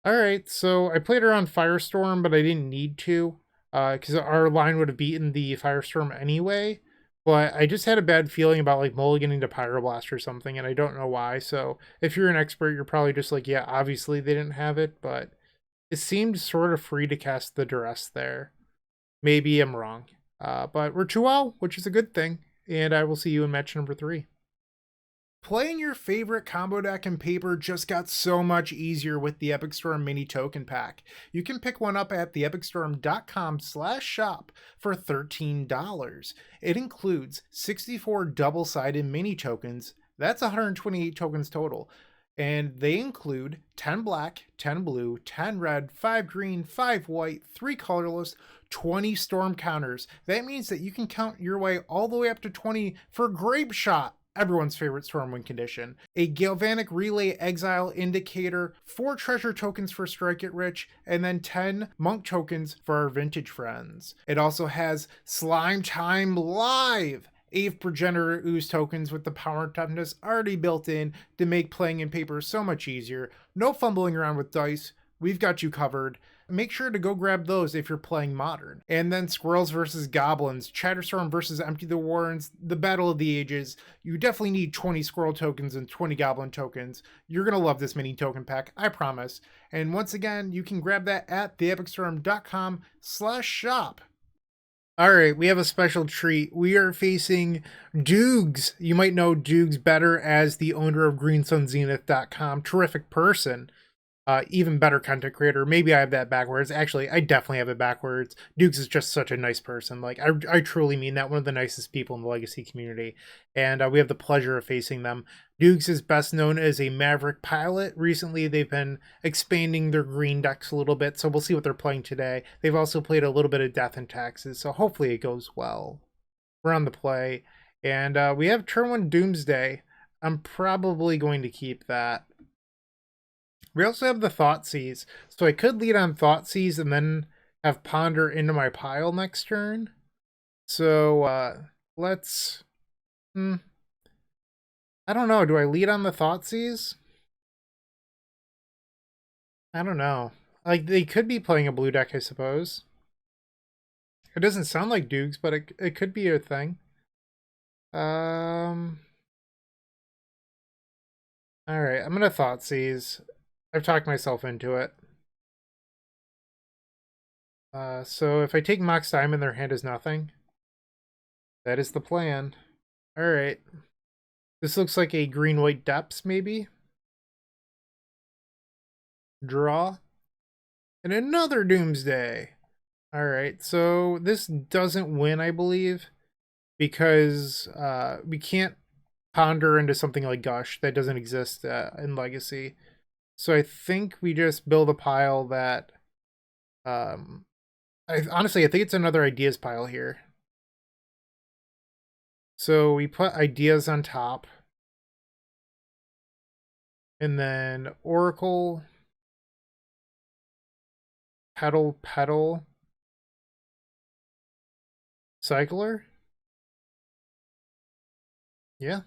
Alright, so I played around Firestorm, but I didn't need to. Because our line would have beaten the Firestorm anyway. But I just had a bad feeling about like mulliganing to Pyroblast or something, and I don't know why. So if you're an expert, you're probably just like, yeah, obviously they didn't have it, but it seemed sort of free to cast the Duress there. Maybe I'm wrong. But we're 2-0, which is a good thing. And I will see you in match number 3. Playing your favorite combo deck in Paper just got so much easier with the Epic Storm Mini Token Pack. You can pick one up at theepicstorm.com/shop for $13. It includes 64 double-sided mini tokens. That's 128 tokens total. And they include 10 black, 10 blue, 10 red, 5 green, 5 white, 3 colorless, 20 storm counters. That means that you can count your way all the way up to 20 for Grape Shot, everyone's favorite Stormwind condition, a Galvanic Relay Exile Indicator, 4 treasure tokens for Strike It Rich, and then 10 monk tokens for our vintage friends. It also has Slime Time Live, Ave Progenitor Ooze tokens with the power and toughness already built in to make playing in Paper so much easier. No fumbling around with dice. We've got you covered. Make sure to go grab those if you're playing Modern. And then Squirrels versus Goblins, Chatterstorm versus Empty the Warrens, the Battle of the Ages. You definitely need 20 Squirrel tokens and 20 Goblin tokens. You're going to love this mini token pack, I promise. And once again, you can grab that at theepicstorm.com/shop. All right, we have a special treat. We are facing Doogs. You might know Doogs better as the owner of greensunzenith.com. Terrific person. Even better content creator. Maybe I have that backwards. Actually, I definitely have it backwards. Dukes is just such a nice person. Like, I truly mean that. One of the nicest people in the Legacy community. And we have the pleasure of facing them. Dukes is best known as a Maverick pilot. Recently, they've been expanding their green decks a little bit, so we'll see what they're playing today. They've also played a little bit of Death and Taxes, so hopefully it goes well. We're on the play. And we have turn 1 Doomsday. I'm probably going to keep that. We also have the Thoughtseize, so I could lead on Thoughtseize and then have Ponder into my pile next turn. So let's... I don't know, do I lead on the Thoughtseize? I don't know. Like, they could be playing a blue deck, I suppose. It doesn't sound like Dukes, but it could be a thing. Alright, I'm gonna Thoughtseize. I've talked myself into it. So if I take Mox Diamond, their hand is nothing. That is the plan. Alright. This looks like a green-white depths, maybe? Draw. And another Doomsday. Alright, so this doesn't win, I believe, because we can't ponder into something like Gush that doesn't exist in Legacy. So I think we just build a pile that... honestly, I think it's another ideas pile here. So we put ideas on top. And then Oracle. Petal. Cycler. Yeah.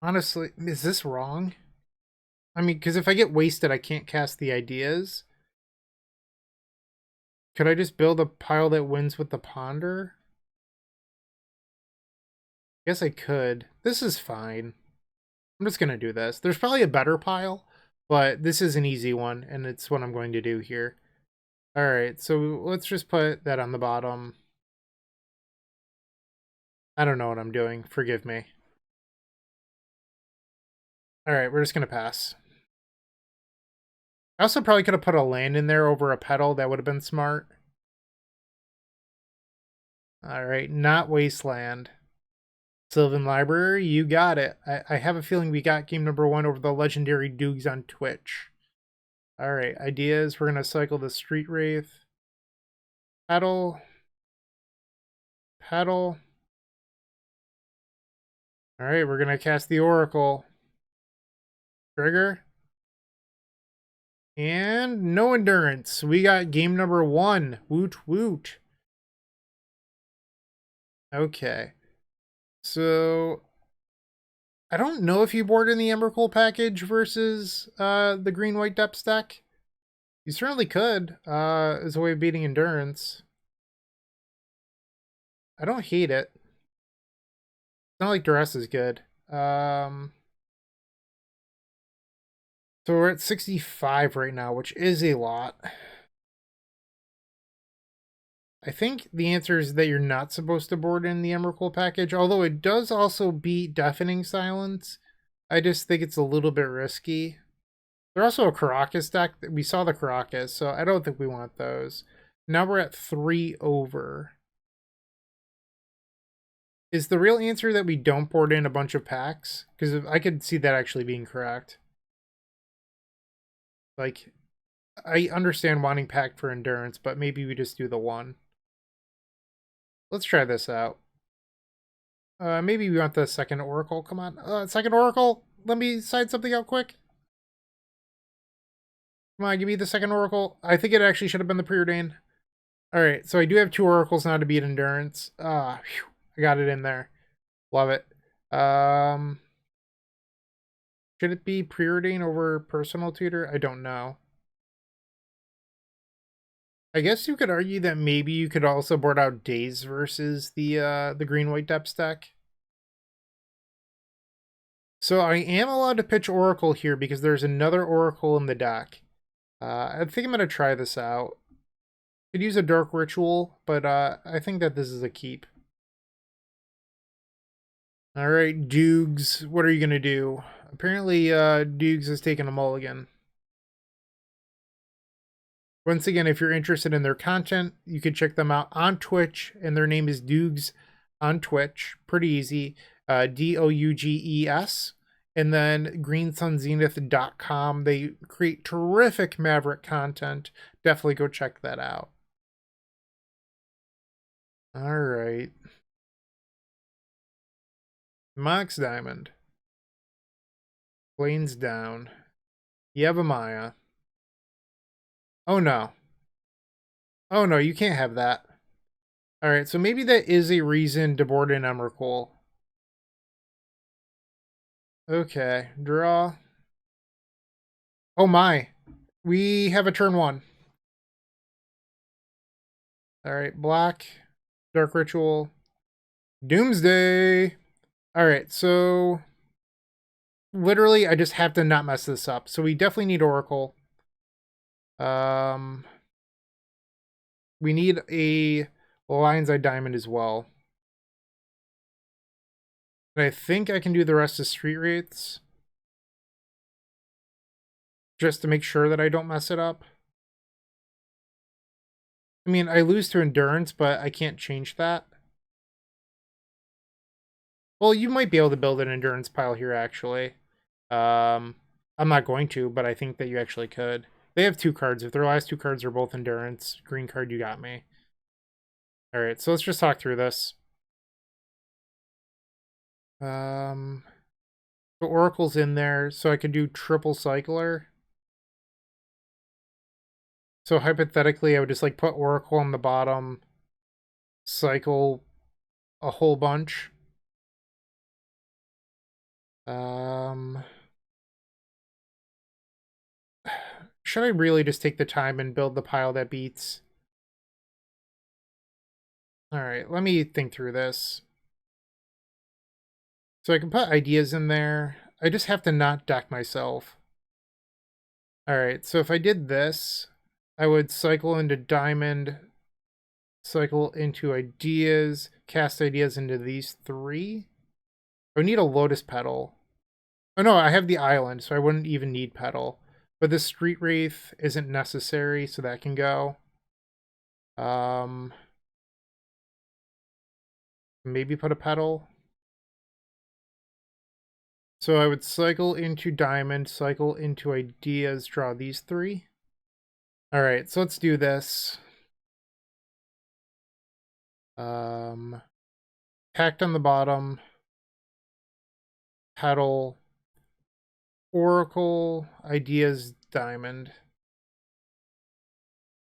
Honestly, is this wrong? I mean, because if I get wasted, I can't cast the ideas. Could I just build a pile that wins with the Ponder? Guess I could. This is fine. I'm just going to do this. There's probably a better pile, but this is an easy one, and it's what I'm going to do here. Alright, so let's just put that on the bottom. I don't know what I'm doing. Forgive me. Alright, we're just going to pass. I also probably could have put a land in there over a petal. That would have been smart. Alright, not Wasteland. Sylvan Library, you got it. I have a feeling we got game number 1 over the legendary Doogs on Twitch. Alright, ideas. We're going to cycle the Street Wraith. Paddle. Paddle. Alright, we're going to cast the Oracle. Trigger. And no endurance. We got game number 1. Woot woot. Okay. So I don't know if you board in the Emrakul package versus the green-white depths deck. You certainly could, as a way of beating endurance. I don't hate it. It's not like Duress is good. So we're at 65 right now, which is a lot. I think the answer is that you're not supposed to board in the Emrakul package, although it does also beat Deafening Silence. I just think it's a little bit risky. There's also a Karakas deck. We saw the Karakas, so I don't think we want those. Now we're at 3 over. Is the real answer that we don't board in a bunch of packs? Because I could see that actually being correct. Like, I understand wanting pack for endurance, but maybe we just do the one. Let's try this out. Maybe we want the second Oracle. Come on. Second Oracle? Let me side something out quick. Come on, give me the second Oracle. I think it actually should have been the Preordain. Alright, so I do have 2 Oracles now to beat endurance. I got it in there. Love it. Should it be Preordain over Personal Tutor? I don't know. I guess you could argue that maybe you could also board out Days versus the green-white depths deck. So I am allowed to pitch Oracle here because there's another Oracle in the deck. I think I'm going to try this out. Could use a Dark Ritual, but I think that this is a keep. Alright, Doogs, what are you going to do? Apparently, Doogs has taken a mulligan. Once again, if you're interested in their content, you can check them out on Twitch, and their name is Doogs on Twitch. Pretty easy. Douges. And then greensunzenith.com. They create terrific Maverick content. Definitely go check that out. All right. Mox Diamond. Plains down. Yevamaya. Oh no. Oh no, you can't have that. Alright, so maybe that is a reason to board in Emrakul. Okay, draw. Oh my. We have a turn 1. Alright, black. Dark Ritual. Doomsday! Alright, so literally I just have to not mess this up. So we definitely need Oracle. We need a Lion's Eye Diamond as well. And I think I can do the rest of Street Wraiths. Just to make sure that I don't mess it up. I mean, I lose to Endurance, but I can't change that. Well, you might be able to build an Endurance pile here, actually. I'm not going to, but I think that you actually could. They have 2 cards. If their last 2 cards are both Endurance, green card, you got me. Alright, so let's just talk through this. The Oracle's in there, so I could do triple Cycler. So hypothetically, I would just like put Oracle on the bottom, cycle a whole bunch. Should I really just take the time and build the pile that beats? Alright, let me think through this. So I can put ideas in there. I just have to not deck myself. Alright, so if I did this, I would cycle into Diamond, cycle into Ideas, cast Ideas into these 3. I would need a Lotus Petal. Oh no, I have the Island, so I wouldn't even need Petal. But this Street Wraith isn't necessary, so that can go. Maybe put a Petal. So I would cycle into diamond, cycle into ideas, draw these 3. All right, so let's do this. Pact on the bottom, petal, oracle, ideas, diamond,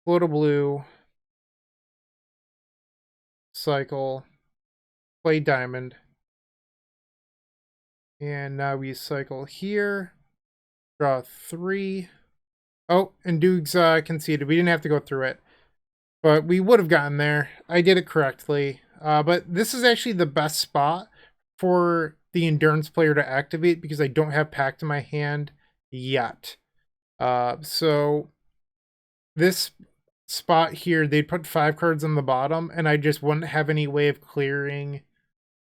float a blue, cycle, play diamond, and now we cycle here, draw 3. Oh, and Dukes conceded. We didn't have to go through it, but we would have gotten there. I did it correctly. But this is actually the best spot for the endurance player to activate because I don't have Pact in my hand yet. So this spot here, they'd put 5 cards on the bottom, and I just wouldn't have any way of clearing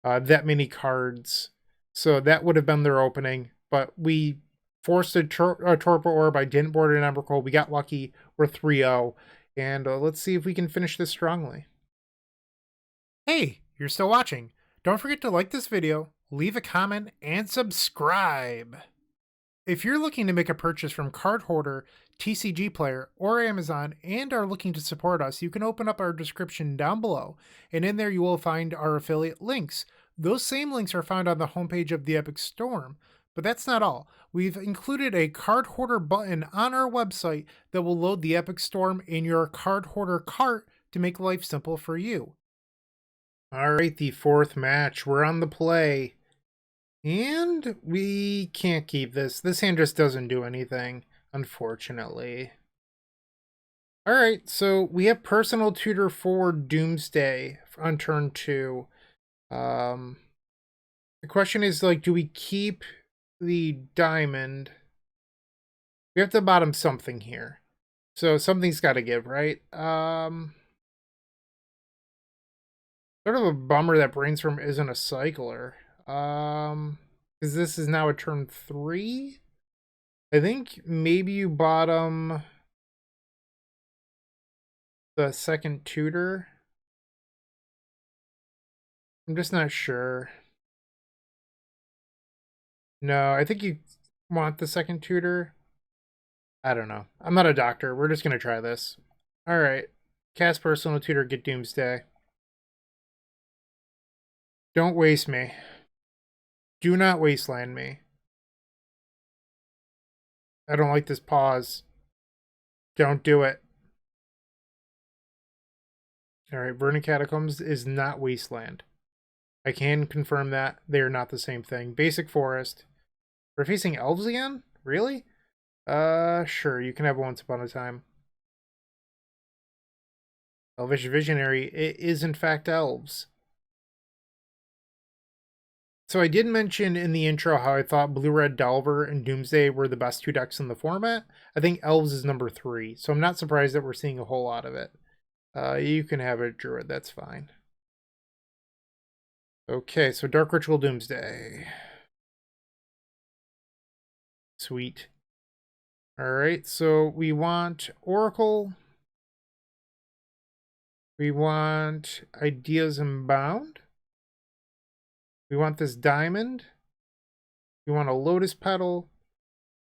that many cards. So that would have been their opening, but we forced a Torpor Orb. I didn't board an Emrakul. We got lucky. We're 3-0. And let's see if we can finish this strongly. Hey, you're still watching. Don't forget to like this video, leave a comment, and subscribe. If you're looking to make a purchase from Card Hoarder, TCG Player, or Amazon and are looking to support us, you can open up our description down below, and in there you will find our affiliate links. Those same links are found on the homepage of the Epic Storm. But that's not all. We've included a Card Hoarder button on our website that will load the Epic Storm in your Card Hoarder cart to make life simple for you. Alright, the 4th match. We're on the play. And we can't keep this. This hand just doesn't do anything, unfortunately. Alright, so we have Personal Tutor for Doomsday on turn 2. The question is, like, do we keep the diamond? We have to bottom something here. So something's got to give, right? Sort of a bummer that Brainstorm isn't a cycler. Because this is now a turn 3. I think maybe you bottom the second tutor. I'm just not sure. No, I think you want the second tutor. I don't know. I'm not a doctor. We're just gonna try this. Alright. Cast Personal Tutor, get Doomsday. Don't waste me. Do not wasteland me. I don't like this pause. Don't do it. Alright, Burning Catacombs is not Wasteland. I can confirm that. They are not the same thing. Basic Forest. We're facing elves again? Really? Sure, you can have Once Upon a Time. Elvish Visionary. It is in fact elves. So I did mention in the intro how I thought Blue-Red Delver and Doomsday were the best 2 decks in the format. I think Elves is number 3, so I'm not surprised that we're seeing a whole lot of it. You can have a Druid, that's fine. Okay, so Dark Ritual Doomsday. Sweet. Alright, so we want Oracle. We want Ideas Unbound. We want this diamond. We want a Lotus Petal.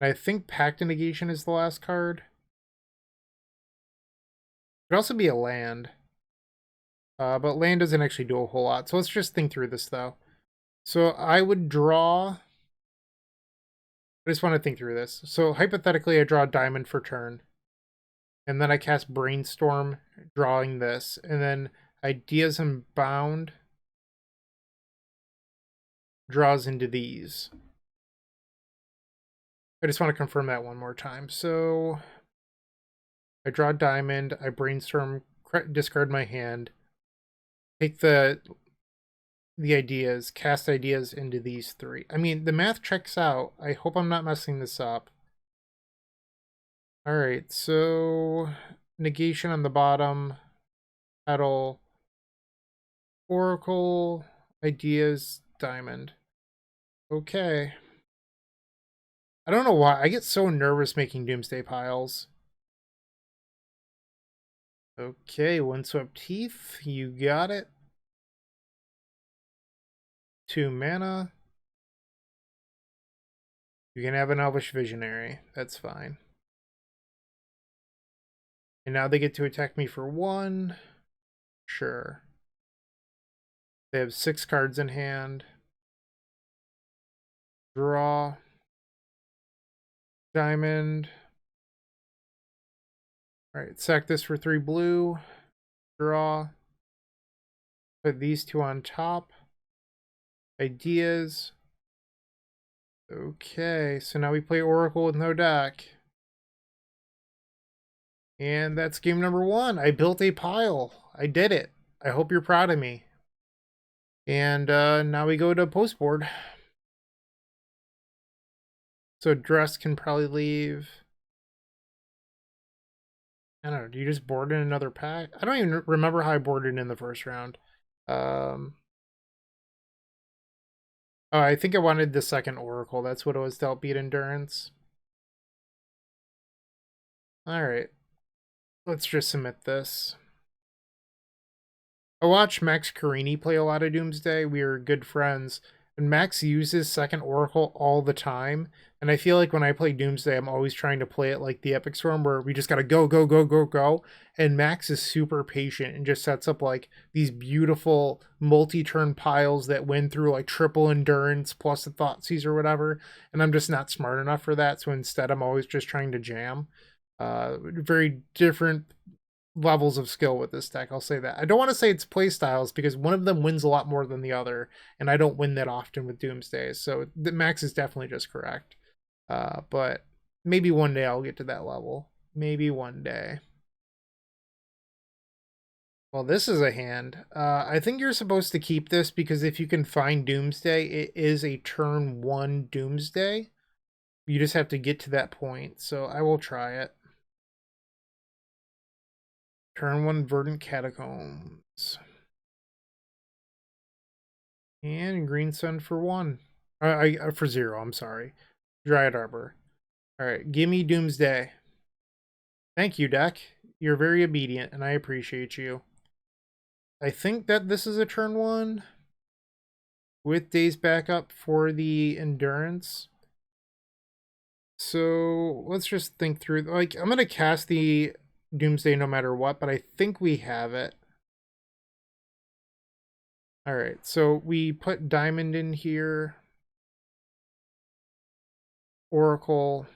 I think Pact of Negation is the last card. It could also be a land. But land doesn't actually do a whole lot. So let's just think through this, though. So I would draw... I just want to think through this. So hypothetically, I draw a diamond for turn. And then I cast Brainstorm, drawing this. And then Ideas Unbound draws into these. I just want to confirm that one more time. So I draw a diamond, I Brainstorm, discard my hand, take the ideas, cast ideas into these 3. I mean, the math checks out. I hope I'm not messing this up. Alright, so negation on the bottom, petal, oracle, ideas, diamond. Okay. I don't know why. I get so nervous making Doomsday piles. Okay, Windswept Teeth. You got it. 2 mana. You can have an Elvish Visionary. That's fine. And now they get to attack me for 1. Sure. They have 6 cards in hand. Draw. Diamond. Alright, sack this for 3 blue. Draw. Put these 2 on top. Ideas. Okay, so now we play Oracle with no deck. And that's game number 1. I built a pile. I did it. I hope you're proud of me. And now we go to post board. So Duress can probably leave. I don't know. Do you just board in another pack? I don't even remember how I boarded in the first round. Oh, I think I wanted the second Oracle. That's what it was to help beat Endurance. Alright. Let's just submit this. I watched Max Carini play a lot of Doomsday. We are good friends. And Max uses second Oracle all the time. And I feel like when I play Doomsday, I'm always trying to play it like the Epic Storm, where we just gotta go, go, go, go, go. And Max is super patient and just sets up like these beautiful multi-turn piles that win through like triple endurance plus the Thoughtseize or whatever. And I'm just not smart enough for that. So instead, I'm always just trying to jam. Very different levels of skill with this deck, I'll say that. I don't want to say it's play styles because one of them wins a lot more than the other, and I don't win that often with Doomsday, so the Max is definitely just correct. But maybe one day I'll get to that level. Maybe one day. Well, this is a hand. I think you're supposed to keep this because if you can find Doomsday, it is a turn 1 Doomsday. You just have to get to that point, so I will try it. Turn 1 Verdant Catacombs. And Green Sun for 1. For 0, I'm sorry. Dryad Arbor. Alright, give me Doomsday. Thank you, deck. You're very obedient, and I appreciate you. I think that this is a turn 1. With Days backup for the Endurance. So, let's just think through. Like, I'm going to cast the Doomsday no matter what, but I think we have it. Alright, so we put Diamond in here. Oracle.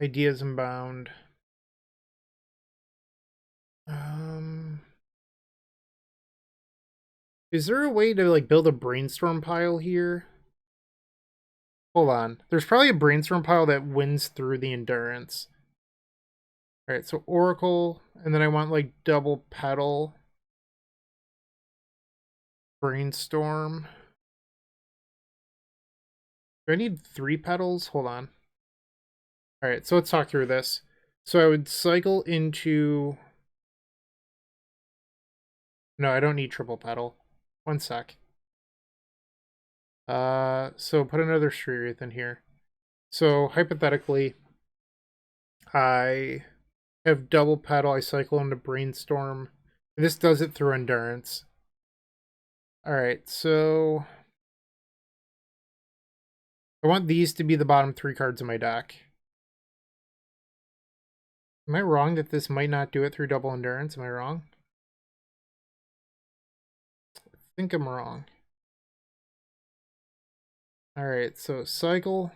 Ideas Unbound. Is there a way to like build a brainstorm pile here? Hold on. There's probably a brainstorm pile that wins through the endurance. Alright, so Oracle, and then I want like double petal. Brainstorm. Do I need 3 petals? Hold on. Alright, so let's talk through this. So I would cycle into... No, I don't need triple petal. One sec. So put another Shreerith in here. So hypothetically, I have double petal, I cycle into Brainstorm. This does it through Endurance. Alright, so I want these to be the bottom 3 cards of my deck. Am I wrong that this might not do it through double Endurance? Am I wrong? I think I'm wrong. Alright, so cycle.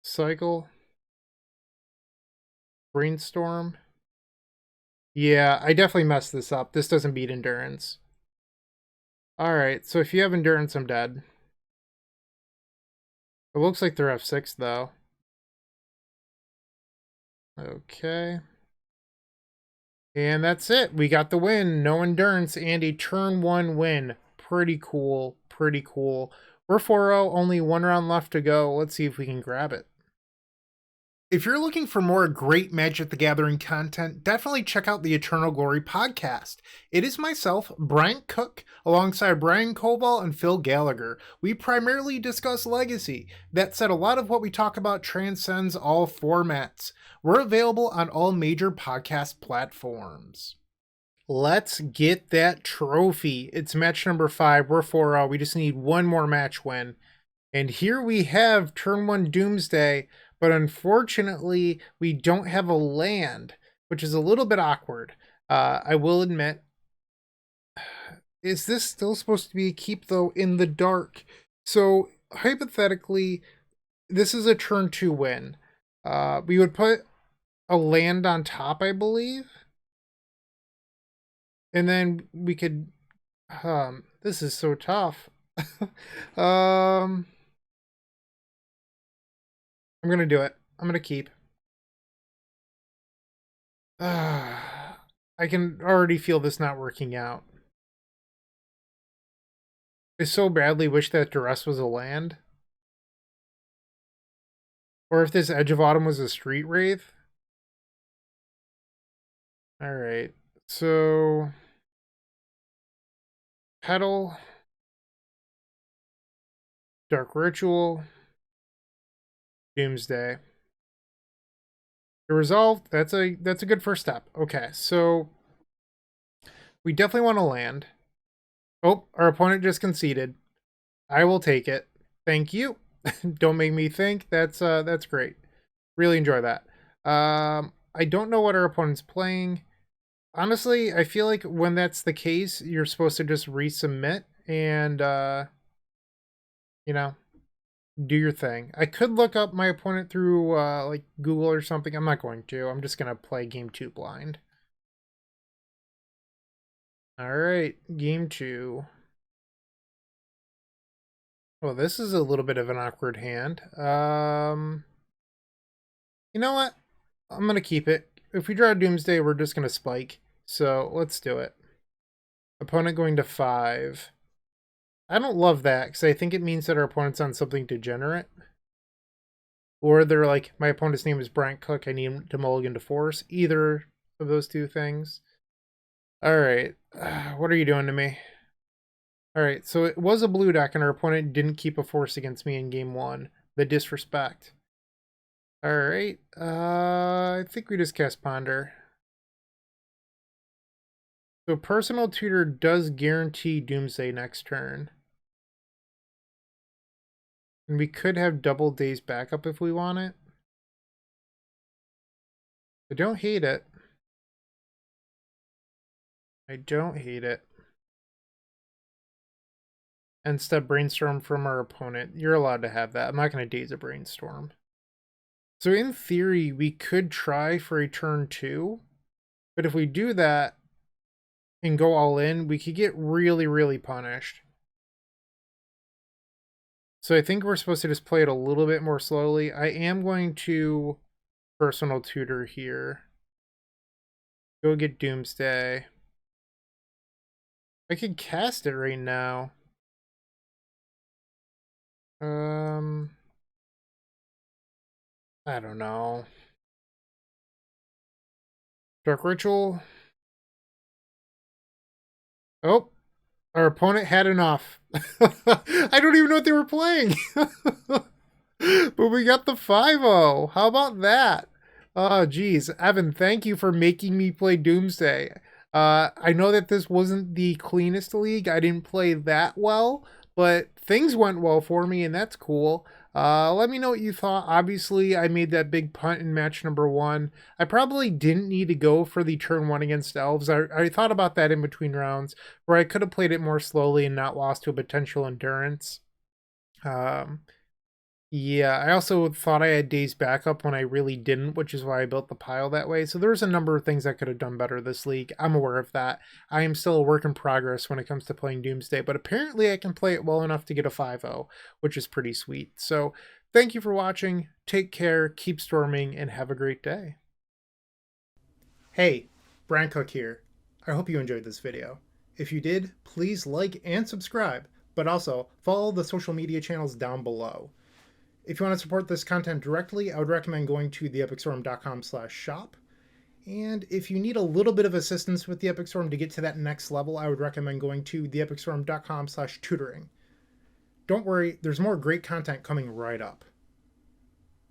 Cycle. Brainstorm. Yeah, I definitely messed this up. This doesn't beat Endurance. Alright, so if you have Endurance, I'm dead. It looks like they're F6, though. Okay. And that's it. We got the win. No Endurance and a turn 1 win. Pretty cool. Pretty cool. We're 4-0. Only 1 round left to go. Let's see if we can grab it. If you're looking for more great Magic the Gathering content, definitely check out the Eternal Glory podcast. It is myself, Bryant Cook, alongside Brian Koval and Phil Gallagher. We primarily discuss Legacy. That said, a lot of what we talk about transcends all formats. We're available on all major podcast platforms. Let's get that trophy. It's match number 5. We're 4-0. We just need one more match win. And here we have turn 1 Doomsday, but unfortunately we don't have a land, which is a little bit awkward. I will admit. Is this still supposed to be a keep, though, in the dark? So, hypothetically, this is a turn 2 win. We would put a land on top, I believe. And then we could... this is so tough. I'm gonna do it. I'm gonna keep. I can already feel this not working out. I so badly wish that Duress was a land. Or if this Edge of Autumn was a Street Wraith. Alright, so... Petal. Dark Ritual. Doomsday. Resolved. That's a good first step. Okay, so... We definitely want to land. Oh, our opponent just conceded. I will take it. Thank you. Don't make me think. That's great. Really enjoy that. I don't know what our opponent's playing. Honestly, I feel like when that's the case, you're supposed to just resubmit and you know, do your thing. I could look up my opponent through like Google or something. I'm not going to. I'm just gonna play game 2 blind. All right, game 2. Well, this is a little bit of an awkward hand. You know what? I'm going to keep it. If we draw Doomsday, we're just going to spike. So let's do it. Opponent going to 5. I don't love that because I think it means that our opponent's on something degenerate. Or they're like, my opponent's name is Bryant Cook. I need him to mulligan to Force. Either of those two things. All right. What are you doing to me? All right. So it was a blue deck and our opponent didn't keep a Force against me in game 1. The disrespect. All right. I think we just cast Ponder. So Personal Tutor does guarantee Doomsday next turn. And we could have double days backup if we want it. I don't hate it. I don't hate it. End step Brainstorm from our opponent. You're allowed to have that. I'm not going to daze a Brainstorm. So in theory, we could try for a turn 2. But if we do that and go all in, we could get really, really punished. So I think we're supposed to just play it a little bit more slowly. I am going to Personal Tutor here. Go get Doomsday. I could cast it right now. I don't know. Dark Ritual. Oh, our opponent had enough. I don't even know what they were playing. But we got the 5-0. How about that? Oh, geez. Evan, thank you for making me play Doomsday. I know that this wasn't the cleanest league. I didn't play that well, but things went well for me, and that's cool. Let me know what you thought. Obviously, I made that big punt in match number 1. I probably didn't need to go for the turn 1 against Elves. I thought about that in between rounds, where I could have played it more slowly and not lost to a potential endurance. Yeah, I also thought I had days backup when I really didn't, which is why I built the pile that way. So there's a number of things I could have done better this league. I'm aware of that. I am still a work in progress when it comes to playing Doomsday, but apparently I can play it well enough to get a 5-0, which is pretty sweet. So thank you for watching. Take care, keep storming, and have a great day. Hey, Bryant Cook here. I hope you enjoyed this video. If you did, please like and subscribe, but also follow the social media channels down below. If you want to support this content directly, I would recommend going to theepicstorm.com/shop. And if you need a little bit of assistance with the Epic Storm to get to that next level, I would recommend going to theepicstorm.com/tutoring. Don't worry, there's more great content coming right up.